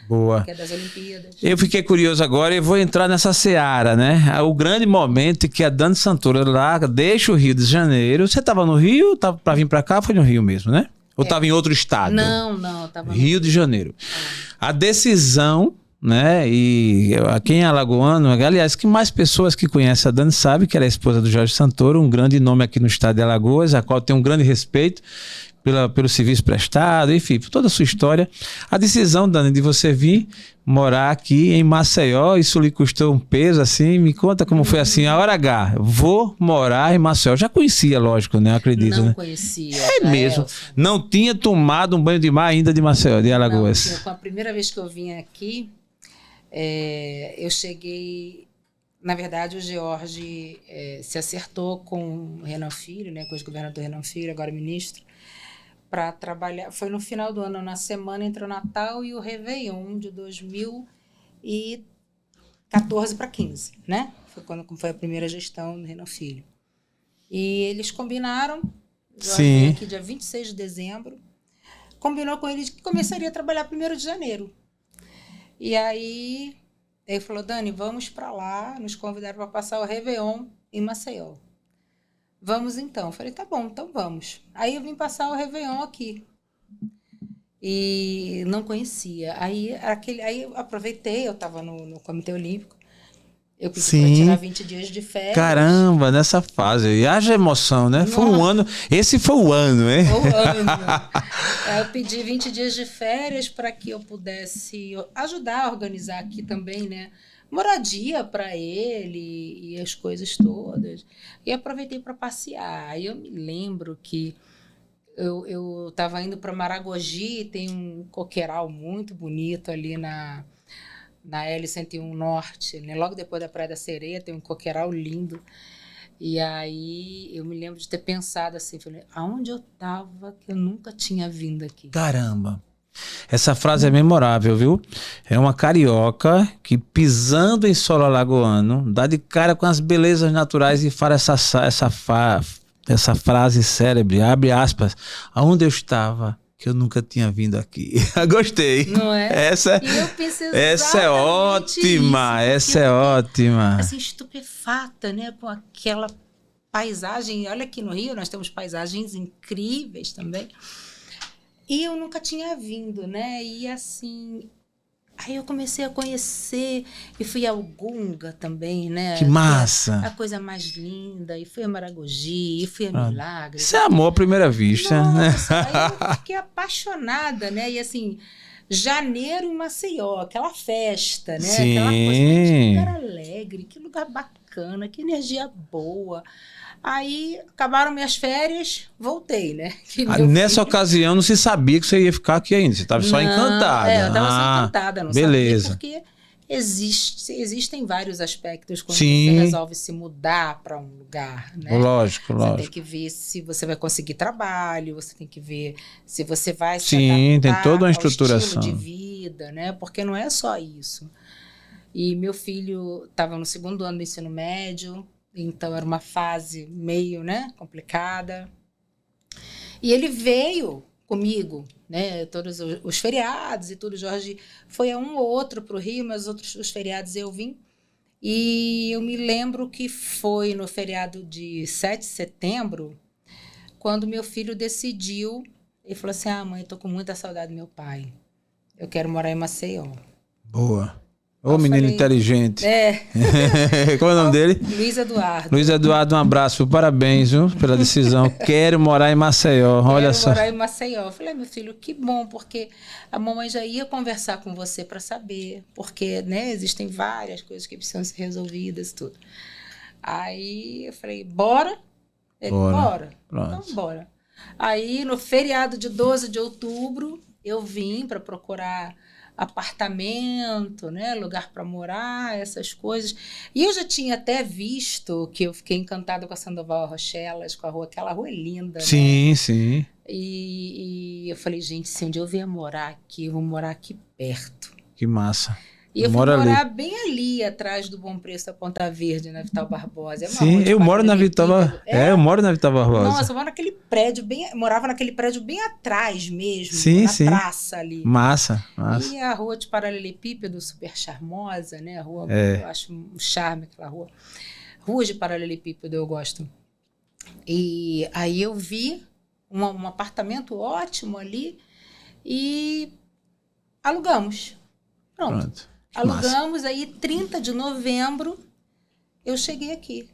Boa. Que é das Olimpíadas. Eu fiquei curioso agora e vou entrar nessa seara, né? O grande momento que a Dani Santoro lá deixa o Rio de Janeiro. Você estava no Rio? Tava para vir para cá? Foi no Rio mesmo, né? Ou estava em outro estado? Não, estava no Rio de Janeiro. A decisão, né? E quem é alagoano, aliás, que mais pessoas que conhecem a Dani sabe que ela é a esposa do Jorge Santoro, um grande nome aqui no estado de Alagoas, a qual tem um grande respeito pelo serviço prestado, enfim, por toda a sua história. A decisão, Dani, de você vir morar aqui em Maceió, isso lhe custou um peso, assim? Me conta como foi assim, a hora H, vou morar em Maceió. Já conhecia, lógico, né? Acredito, Não né? conhecia. É mesmo. Não tinha tomado um banho de mar ainda de Maceió, de Alagoas. Não, com a primeira vez que eu vim aqui, eu cheguei... Na verdade, o George se acertou com o Renan Filho, né, com o ex-governador Renan Filho, agora ministro, para trabalhar. Foi no final do ano, na semana entre o Natal e o Réveillon de 2014 para 15, né? Foi quando foi a primeira gestão do Renan Filho. E eles combinaram, George veio aqui dia 26 de dezembro, combinou com eles que começaria a trabalhar 1º de janeiro. E aí... Ele falou, Dani, vamos para lá, nos convidaram para passar o Réveillon em Maceió. Vamos então. Eu falei, tá bom, então vamos. Aí eu vim passar o Réveillon aqui. E não conhecia. Aí eu aproveitei, eu estava no Comitê Olímpico, eu pedi para tirar 20 dias de férias. Caramba, nessa fase. E haja emoção, né? Nossa. Foi um ano. Esse foi o ano, hein? Foi o ano. Eu pedi 20 dias de férias para que eu pudesse ajudar a organizar aqui também, né? Moradia para ele e as coisas todas. E aproveitei para passear. Aí eu me lembro que eu estava indo para Maragogi, tem um coqueiral muito bonito ali na L101 Norte, né? Logo depois da Praia da Sereia, tem um coqueiral lindo. E aí eu me lembro de ter pensado assim, falei, aonde eu estava que eu nunca tinha vindo aqui? Caramba! Essa frase é memorável, viu? É uma carioca que, pisando em solo alagoano, dá de cara com as belezas naturais e fala essa frase célebre, abre aspas, aonde eu estava que eu nunca tinha vindo aqui. Gostei. Não é? Essa é ótima, essa é ótima. Assim, estupefata, né, com aquela paisagem. Olha, aqui no Rio nós temos paisagens incríveis também. E eu nunca tinha vindo, né? E assim, aí eu comecei a conhecer e fui ao Gunga também, né? Que massa! A coisa mais linda. E fui a Maragogi, e fui a Milagres. Você amou à primeira vista, nossa, né? Aí eu fiquei apaixonada, né? E assim, janeiro em Maceió, aquela festa, né? Sim. Aquela coisa, que lugar alegre, que lugar bacana, que energia boa. Aí acabaram minhas férias, voltei, né? Nessa ocasião não se sabia que você ia ficar aqui ainda, você estava só encantada. Eu estava só encantada, não beleza. sabia, porque existem vários aspectos quando você resolve se mudar para um lugar, né? Lógico. Você tem que ver se você vai conseguir trabalho, você tem que ver se você vai se adaptar tem toda uma ao estruturação. estilo de vida, né? Porque não é só isso. E meu filho estava no 2º ano do ensino médio, então era uma fase meio, né, complicada. E ele veio comigo, né, todos os feriados e tudo. Jorge foi a um ou outro para o Rio, mas os feriados eu vim. E eu me lembro que foi no feriado de 7 de setembro, quando meu filho decidiu, ele falou assim, mãe, eu tô com muita saudade do meu pai. Eu quero morar em Maceió. Boa. Ô, menino inteligente. Qual é o nome dele? Luiz Eduardo. Luiz Eduardo, um abraço. Parabéns, viu, pela decisão. Quero morar em Maceió. Olha só. Quero morar em Maceió. Eu falei, meu filho, que bom, porque a mamãe já ia conversar com você para saber. Porque, né, existem várias coisas que precisam ser resolvidas e tudo. Aí eu falei, bora? Ele, bora. Então, bora. Aí, no feriado de 12 de outubro, eu vim para procurar apartamento, né, lugar para morar, essas coisas. E eu já tinha até visto que eu fiquei encantada com a Sandoval Rochelas, com a rua, aquela rua é linda, sim, né? Sim. E eu falei, gente, se um dia eu vier morar aqui, eu vou morar aqui perto. Que massa. E eu fui morar bem ali, atrás do Bom Preço da Ponta Verde, na Vital Barbosa. Sim, eu moro na Vital Barbosa. Eu moro na Vital Barbosa. Nossa, eu moro naquele prédio morava naquele prédio bem atrás mesmo, sim, na praça ali. Massa. E a rua de Paralelepípedo, super charmosa, né? A rua, eu acho um charme aquela rua. Rua de Paralelepípedo eu gosto. E aí eu vi um apartamento ótimo ali e alugamos. Pronto. Alugamos, massa. Aí 30 de novembro eu cheguei aqui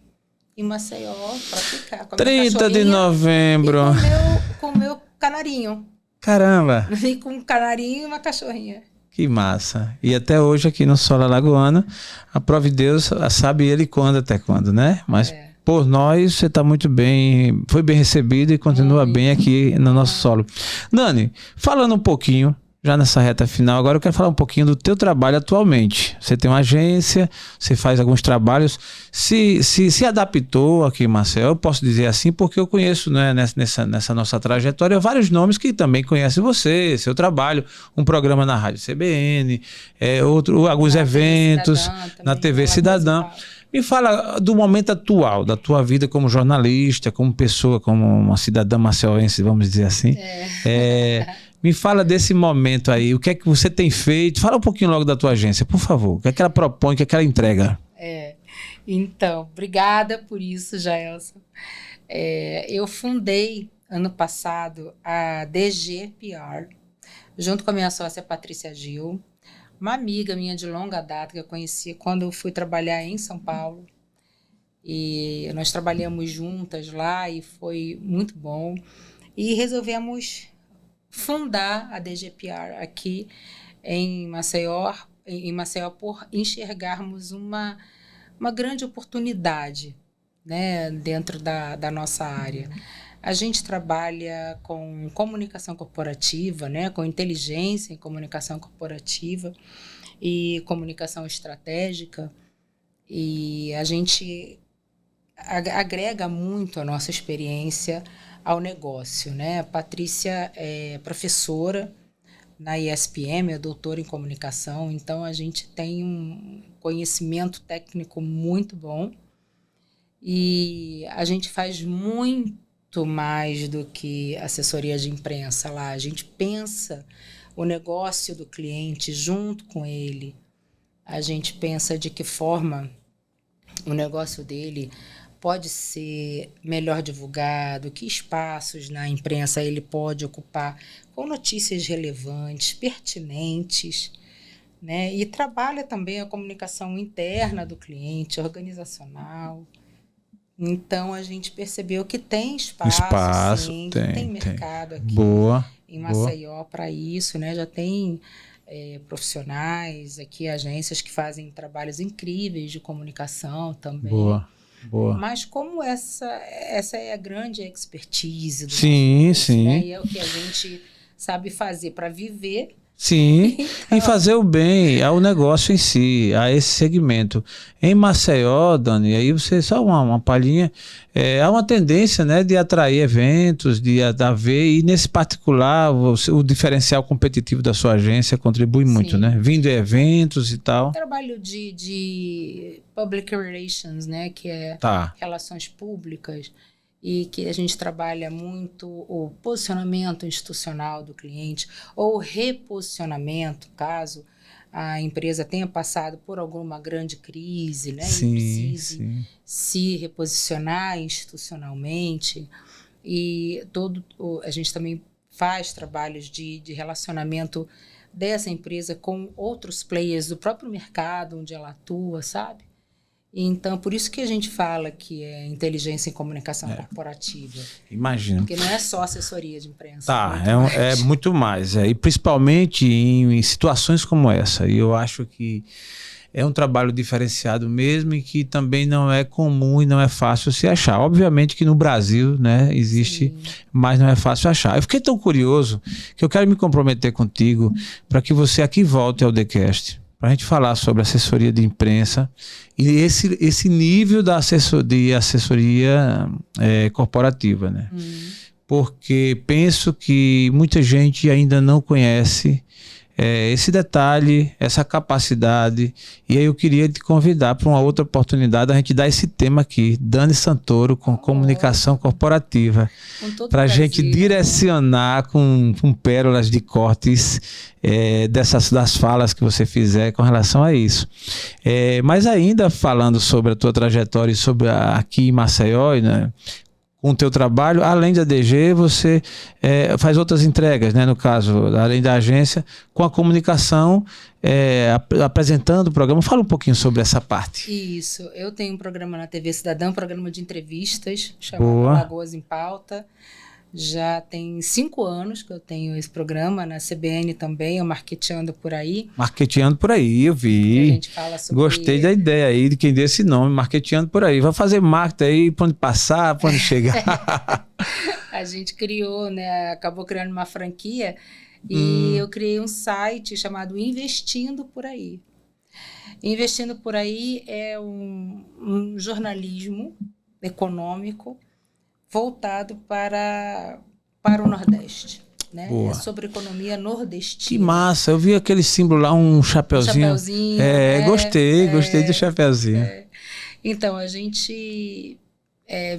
em Maceió para ficar com a 30 de novembro. E com o meu canarinho. Caramba! Vim com um canarinho e uma cachorrinha. Que massa. E até hoje aqui no Solo Alagoano, a prova de Deus sabe ele quando até quando, né? Mas por nós você está muito bem, foi bem recebido e continua bem aqui no nosso solo. Nani, falando um pouquinho, já nessa reta final, agora eu quero falar um pouquinho do teu trabalho atualmente. Você tem uma agência, você faz alguns trabalhos, se adaptou aqui em Maceió, eu posso dizer assim, porque eu conheço, né, nessa nossa trajetória vários nomes que também conhecem você, seu trabalho, um programa na Rádio CBN, alguns eventos, na TV Cidadã. Me fala do momento atual, da tua vida como jornalista, como pessoa, como uma cidadã maceioense, vamos dizer assim. Me fala desse momento aí, o que é que você tem feito? Fala um pouquinho logo da tua agência, por favor. O que é que ela propõe, o que é que ela entrega? Então, obrigada por isso, Jaelson. Eu fundei, ano passado, a DG PR, junto com a minha sócia Patrícia Gil, uma amiga minha de longa data, que eu conheci quando eu fui trabalhar em São Paulo. E nós trabalhamos juntas lá e foi muito bom. E resolvemos fundar a DGPR aqui em Maceió por enxergarmos uma grande oportunidade, né, dentro da nossa área. A gente trabalha com comunicação corporativa, né, com inteligência em comunicação corporativa e comunicação estratégica, e a gente agrega muito a nossa experiência ao negócio, né? A Patrícia é professora na ISPM, é doutora em comunicação, então a gente tem um conhecimento técnico muito bom e a gente faz muito mais do que assessoria de imprensa lá. A gente pensa o negócio do cliente junto com ele, a gente pensa de que forma o negócio dele pode ser melhor divulgado, que espaços na imprensa ele pode ocupar com notícias relevantes, pertinentes, né? E trabalha também a comunicação interna do cliente, organizacional. Então, a gente percebeu que tem espaço sim, tem mercado aqui em Maceió para isso, né? Já tem profissionais aqui, agências que fazem trabalhos incríveis de comunicação também. Boa. Mas como essa é a grande expertise do sim, nosso curso, sim. Né? E é o que a gente sabe fazer para viver. Sim, então, e fazer o bem ao negócio em si, a esse segmento. Em Maceió, Dani, aí você, só uma palhinha, há uma tendência, né, de atrair eventos, de haver, e nesse particular, o diferencial competitivo da sua agência contribui muito, né? Vindo a eventos e tal. Trabalho de public relations, né, que é relações públicas, e que a gente trabalha muito o posicionamento institucional do cliente ou reposicionamento, caso a empresa tenha passado por alguma grande crise, né, e precise se reposicionar institucionalmente. E a gente também faz trabalhos de relacionamento dessa empresa com outros players do próprio mercado onde ela atua, sabe? Então, por isso que a gente fala que é inteligência em comunicação corporativa. Imagina. Porque não é só assessoria de imprensa. É muito mais. E principalmente em situações como essa. E eu acho que é um trabalho diferenciado mesmo e que também não é comum e não é fácil se achar. Obviamente que no Brasil, né, existe, mas não é fácil achar. Eu fiquei tão curioso que eu quero me comprometer contigo para que você aqui volte ao TheCast, para a gente falar sobre assessoria de imprensa e esse nível de assessoria corporativa, né? Porque penso que muita gente ainda não conhece esse detalhe, essa capacidade. E aí eu queria te convidar para uma outra oportunidade, a gente dar esse tema aqui, Dani Santoro, com comunicação corporativa, para a gente direcionar com pérolas de cortes das falas que você fizer com relação a isso. Mas ainda falando sobre a tua trajetória e sobre aqui em Maceió, né? Com o teu trabalho, além da DG, você faz outras entregas, né? No caso, além da agência, com a comunicação, apresentando o programa. Fala um pouquinho sobre essa parte. Isso, eu tenho um programa na TV Cidadã, um programa de entrevistas, chamado Lagoas em Pauta. Já tem 5 anos que eu tenho esse programa, na CBN também, o Marqueteando Por Aí. Marqueteando Por Aí, eu vi. A gente fala sobre... Gostei da ideia aí, de quem deu esse nome, Marqueteando Por Aí. Vai fazer marketing aí, pra onde passar, pra onde chegar. A gente criou, né, acabou criando uma franquia e eu criei um site chamado Investindo Por Aí. Investindo Por Aí é um jornalismo econômico voltado para o Nordeste, né? É sobre economia nordestina. Que massa, eu vi aquele símbolo lá, um chapeuzinho. Gostei do chapeuzinho. Então, a gente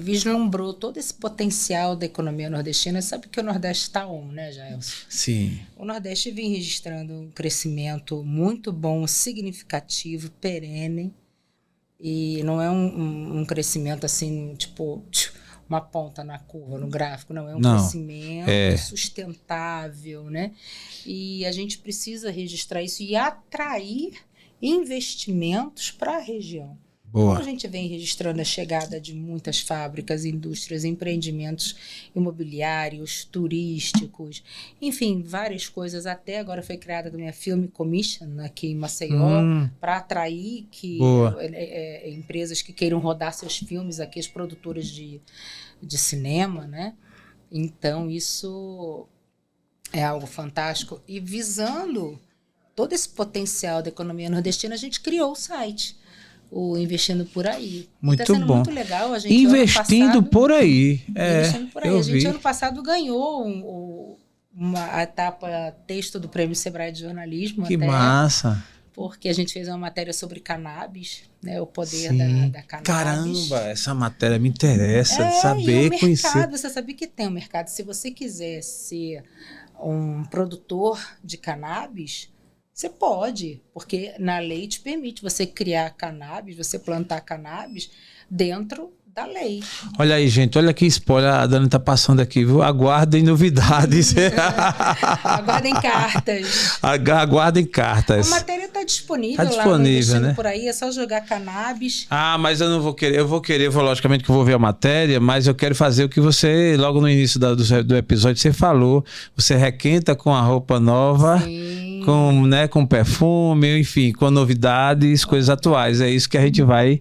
vislumbrou todo esse potencial da economia nordestina. Sabe que o Nordeste está né, Jailson? Sim. O Nordeste vem registrando um crescimento muito bom, significativo, perene, e não é um crescimento assim, tipo... uma ponta na curva, no gráfico, não. É um crescimento sustentável, né? E a gente precisa registrar isso e atrair investimentos para a região. Boa. Então, a gente vem registrando a chegada de muitas fábricas, indústrias, empreendimentos imobiliários, turísticos, enfim, várias coisas. Até agora foi criada também a Film Commission aqui em Maceió, para atrair empresas que queiram rodar seus filmes aqui, as produtoras de cinema, né? Então, isso é algo fantástico. E visando todo esse potencial da economia nordestina, a gente criou o site, o Investindo Por Aí. Muito tá sendo bom. Muito legal. A gente, Investindo Por Aí. Investindo Por Aí. A gente, ano passado, ganhou a etapa texto do Prêmio Sebrae de Jornalismo. Que massa! Porque a gente fez uma matéria sobre cannabis, né? O poder da cannabis. Caramba, essa matéria me interessa, saber, e o conhecer. Mercado, você sabia que tem um mercado. Se você quiser ser um produtor de cannabis, você pode, porque na lei te permite você criar cannabis, você plantar cannabis dentro da lei. Olha aí, gente, olha que spoiler a Dani tá passando aqui, viu? Aguardem novidades. Aguardem cartas. Aguardem cartas. A matéria está disponível, tá disponível, lá no né? Por Aí, é só jogar cannabis. Mas eu não vou querer, logicamente que eu vou ver a matéria, mas eu quero fazer o que você, logo no início do episódio, você falou, você requenta com a roupa nova. Sim. Com perfume, enfim, com novidades, coisas atuais. É isso que a gente vai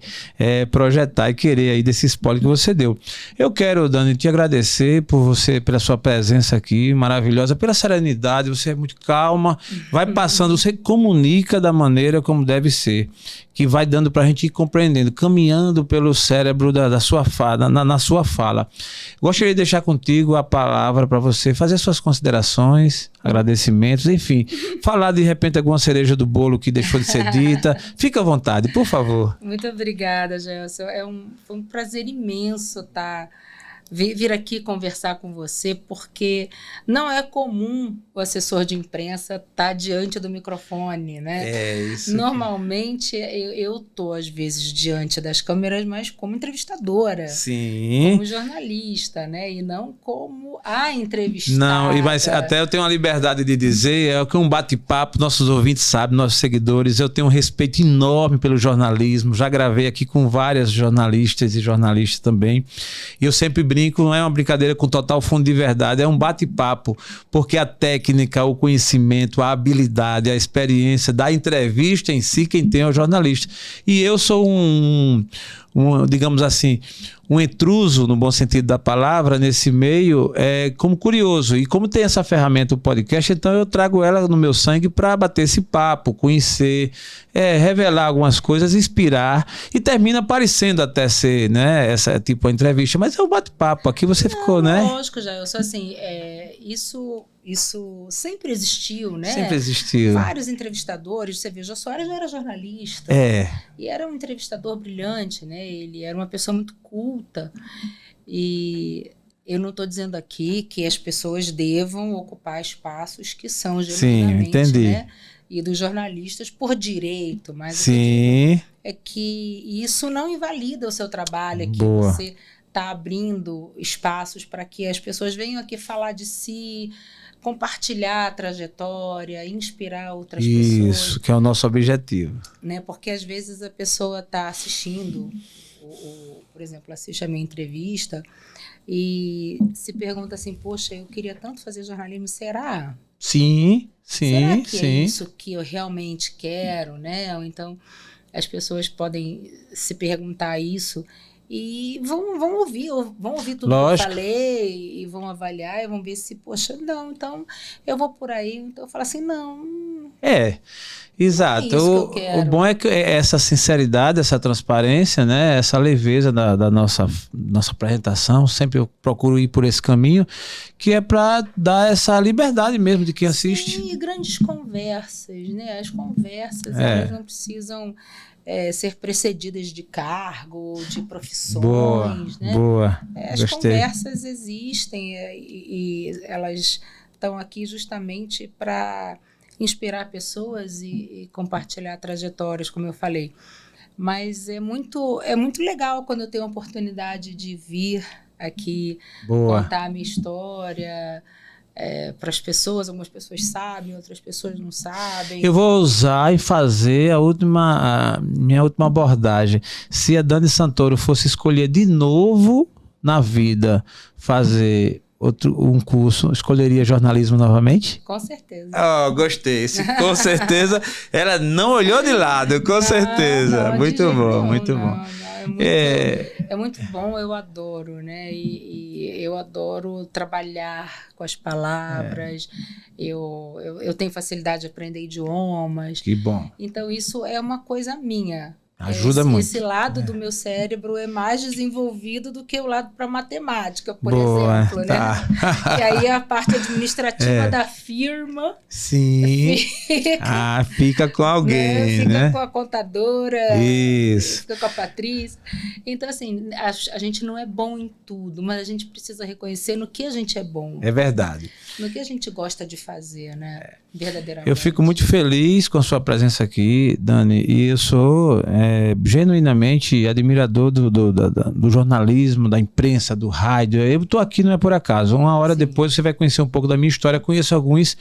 projetar e querer aí desse spoiler que você deu. Eu quero, Dani, te agradecer pela sua presença aqui, maravilhosa, pela serenidade, você é muito calma, vai passando, você comunica da maneira como deve ser, que vai dando para a gente ir compreendendo, caminhando pelo cérebro da sua fala, na sua fala. Gostaria de deixar contigo a palavra para você fazer suas considerações, agradecimentos, enfim, falar de repente alguma cereja do bolo que deixou de ser dita. Fica à vontade, por favor. Muito obrigada, Gelson. Foi um prazer imenso vir aqui conversar com você, porque não é comum o assessor de imprensa estar diante do microfone, né? Isso. Normalmente eu estou, às vezes, diante das câmeras, mas como entrevistadora. Sim. Como jornalista, né? E não como a entrevistada. Não, mas até eu tenho uma liberdade de dizer, é que um bate-papo, nossos ouvintes sabem, nossos seguidores, eu tenho um respeito enorme pelo jornalismo, já gravei aqui com várias jornalistas e jornalistas também, e eu sempre brinco, não é uma brincadeira com total fundo de verdade, é um bate-papo, porque a técnica, o conhecimento, a habilidade, a experiência da entrevista em si, quem tem é o jornalista. E eu sou digamos assim, um intruso, no bom sentido da palavra, nesse meio, como curioso. E como tem essa ferramenta, o podcast, então eu trago ela no meu sangue para bater esse papo, conhecer, revelar algumas coisas, inspirar, e termina parecendo até ser, né, essa tipo de entrevista. Mas é um bate-papo, aqui você ficou, né? Lógico, já. Eu sou assim, isso Isso sempre existiu, né? Sempre existiu. Vários entrevistadores, você vê, Jô Soares já era jornalista. E era um entrevistador brilhante, né? Ele era uma pessoa muito culta. E eu não estou dizendo aqui que as pessoas devam ocupar espaços que são genuinamente, entendi. Né? E dos jornalistas por direito, mas Sim. É que isso não invalida o seu trabalho, é que Boa. você está abrindo espaços para que as pessoas venham aqui falar de si, compartilhar a trajetória, inspirar outras pessoas. Isso, que é o nosso objetivo. Né? Porque às vezes a pessoa está assistindo, por exemplo, assiste a minha entrevista e se pergunta assim, poxa, eu queria tanto fazer jornalismo, será? Sim. Será que é isso que eu realmente quero, né? Ou então as pessoas podem se perguntar isso e vão ouvir tudo Lógico. que eu falei e vão avaliar e vão ver se, poxa, não, então eu vou por aí. Então eu falo assim, não. Exato. Não é isso que eu quero. O bom é que essa sinceridade, essa transparência, né, essa leveza da nossa apresentação, sempre eu procuro ir por esse caminho, que é para dar essa liberdade mesmo de quem assiste. Sim, e grandes conversas, né? As conversas, elas não precisam ser precedidas de cargo, de profissões, né? Boa. As conversas existem e elas estão aqui justamente para inspirar pessoas e compartilhar trajetórias, como eu falei. Mas é muito legal quando eu tenho a oportunidade de vir aqui contar a minha história para as pessoas. Algumas pessoas sabem, outras pessoas não sabem. Eu vou usar e fazer a minha última abordagem. Se a Dani Santoro fosse escolher de novo na vida fazer um curso, escolheria jornalismo novamente? Com certeza. Gostei. Com certeza. Ela não olhou de lado, com certeza. Não, muito bom, muito bom. É muito bom, eu adoro, né? E eu adoro trabalhar com as palavras. Eu tenho facilidade de aprender idiomas. Que bom. Então, isso é uma coisa minha. Ajuda muito. Esse lado do meu cérebro é mais desenvolvido do que o lado para matemática, por exemplo, tá. Né? E aí a parte administrativa da firma. Sim. Fica com alguém, fica com a contadora. Isso. Fica com a Patrícia. Então, assim, a gente não é bom em tudo, mas a gente precisa reconhecer no que a gente é bom. É verdade. No que a gente gosta de fazer, né? Verdadeiramente. Eu fico muito feliz com a sua presença aqui, Dani, e eu sou genuinamente admirador do jornalismo, da imprensa, do rádio. Eu estou aqui não é por acaso. Uma hora depois você vai conhecer um pouco da minha história. Conheço alguns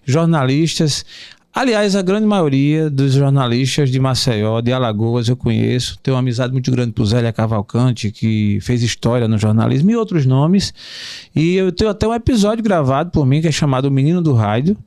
jornalistas. Aliás, a grande maioria dos jornalistas de Maceió, de Alagoas, eu conheço. Tenho uma amizade muito grande por Zélia Cavalcante, que fez história no jornalismo e outros nomes. E eu tenho até um episódio gravado por mim, que é chamado O Menino do Rádio,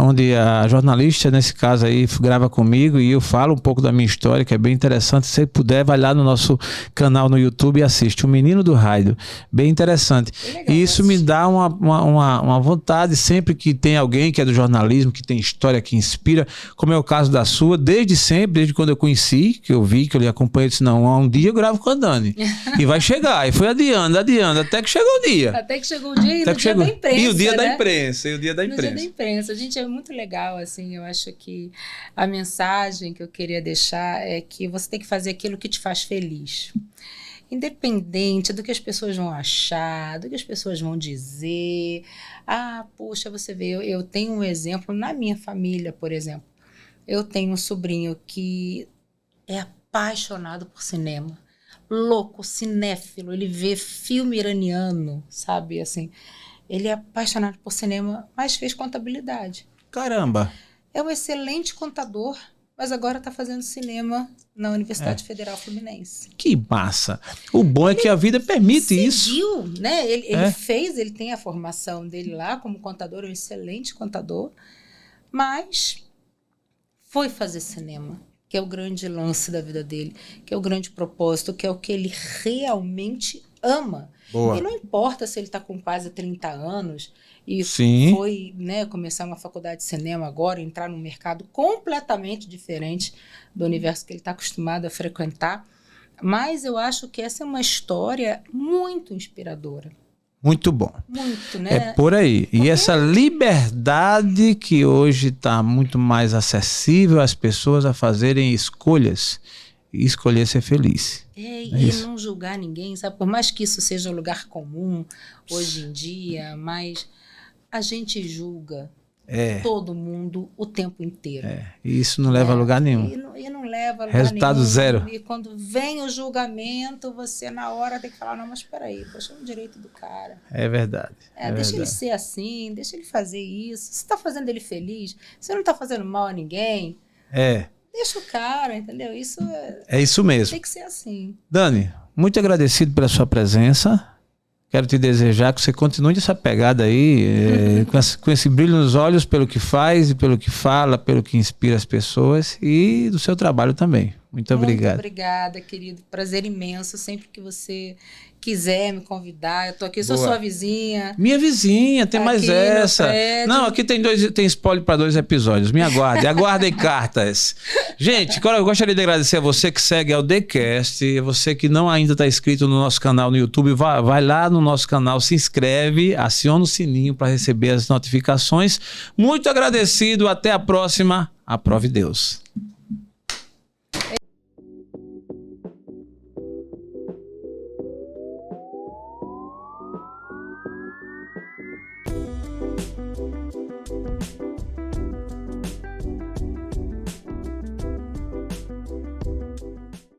onde a jornalista, nesse caso aí, grava comigo e eu falo um pouco da minha história, que é bem interessante. Se puder, vai lá no nosso canal no YouTube e assiste. O Menino do Rádio. Bem interessante. E isso me dá uma vontade, sempre que tem alguém que é do jornalismo, que tem história, que inspira, como é o caso da sua, desde sempre, desde quando eu conheci, que eu vi, que eu lhe acompanhei, eu disse, não, um dia eu gravo com a Dani. E vai chegar. E foi adiando, até que chegou o dia. Até que chegou o dia e no dia da imprensa. E o dia da né? imprensa. E o dia da imprensa. No dia da imprensa. Gente, é muito legal, assim, eu acho que a mensagem que eu queria deixar é que você tem que fazer aquilo que te faz feliz. Independente do que as pessoas vão achar, do que as pessoas vão dizer. Poxa, você vê, eu tenho um exemplo na minha família, por exemplo. Eu tenho um sobrinho que é apaixonado por cinema. Louco, cinéfilo, ele vê filme iraniano, sabe, assim... Ele é apaixonado por cinema, mas fez contabilidade. Caramba! É um excelente contador, mas agora está fazendo cinema na Universidade Federal Fluminense. Que massa! O bom é que a vida permite isso. Né? Ele tem a formação dele lá como contador, é um excelente contador, mas foi fazer cinema, que é o grande lance da vida dele, que é o grande propósito, que é o que ele realmente ama. Boa. E não importa se ele está com quase 30 anos e foi, né, começar uma faculdade de cinema agora, entrar num mercado completamente diferente do universo que ele está acostumado a frequentar. Mas eu acho que essa é uma história muito inspiradora. Muito bom. Muito, né? É por aí. Porque... E essa liberdade que hoje está muito mais acessível às pessoas a fazerem escolhas e escolher ser feliz. E não julgar ninguém, sabe? Por mais que isso seja um lugar comum hoje em dia, mas a gente julga todo mundo o tempo inteiro. E isso não leva a lugar nenhum. E não leva a lugar Resultado nenhum. Zero. E quando vem o julgamento, você na hora tem que falar, não, mas peraí, poxa, é um direito do cara. É verdade. Deixa ele ser assim, deixa ele fazer isso. Você está fazendo ele feliz, você não está fazendo mal a ninguém. Deixa o cara, entendeu? Isso é isso mesmo. Tem que ser assim. Dani, muito agradecido pela sua presença. Quero te desejar que você continue essa pegada aí, com esse brilho nos olhos pelo que faz e pelo que fala, pelo que inspira as pessoas e do seu trabalho também. Muito obrigado. Muito obrigada, querido. Prazer imenso. Sempre que você quiser me convidar, eu tô aqui, sou sua vizinha. Minha vizinha, tem mais essa. Não, aqui tem spoiler para 2 episódios. Me aguarde, aguardem cartas. Gente, eu gostaria de agradecer a você que segue ao TheCast, você que não ainda está inscrito no nosso canal no YouTube, vai lá no nosso canal, se inscreve, aciona o sininho para receber as notificações. Muito agradecido, até a próxima. Aprove Deus.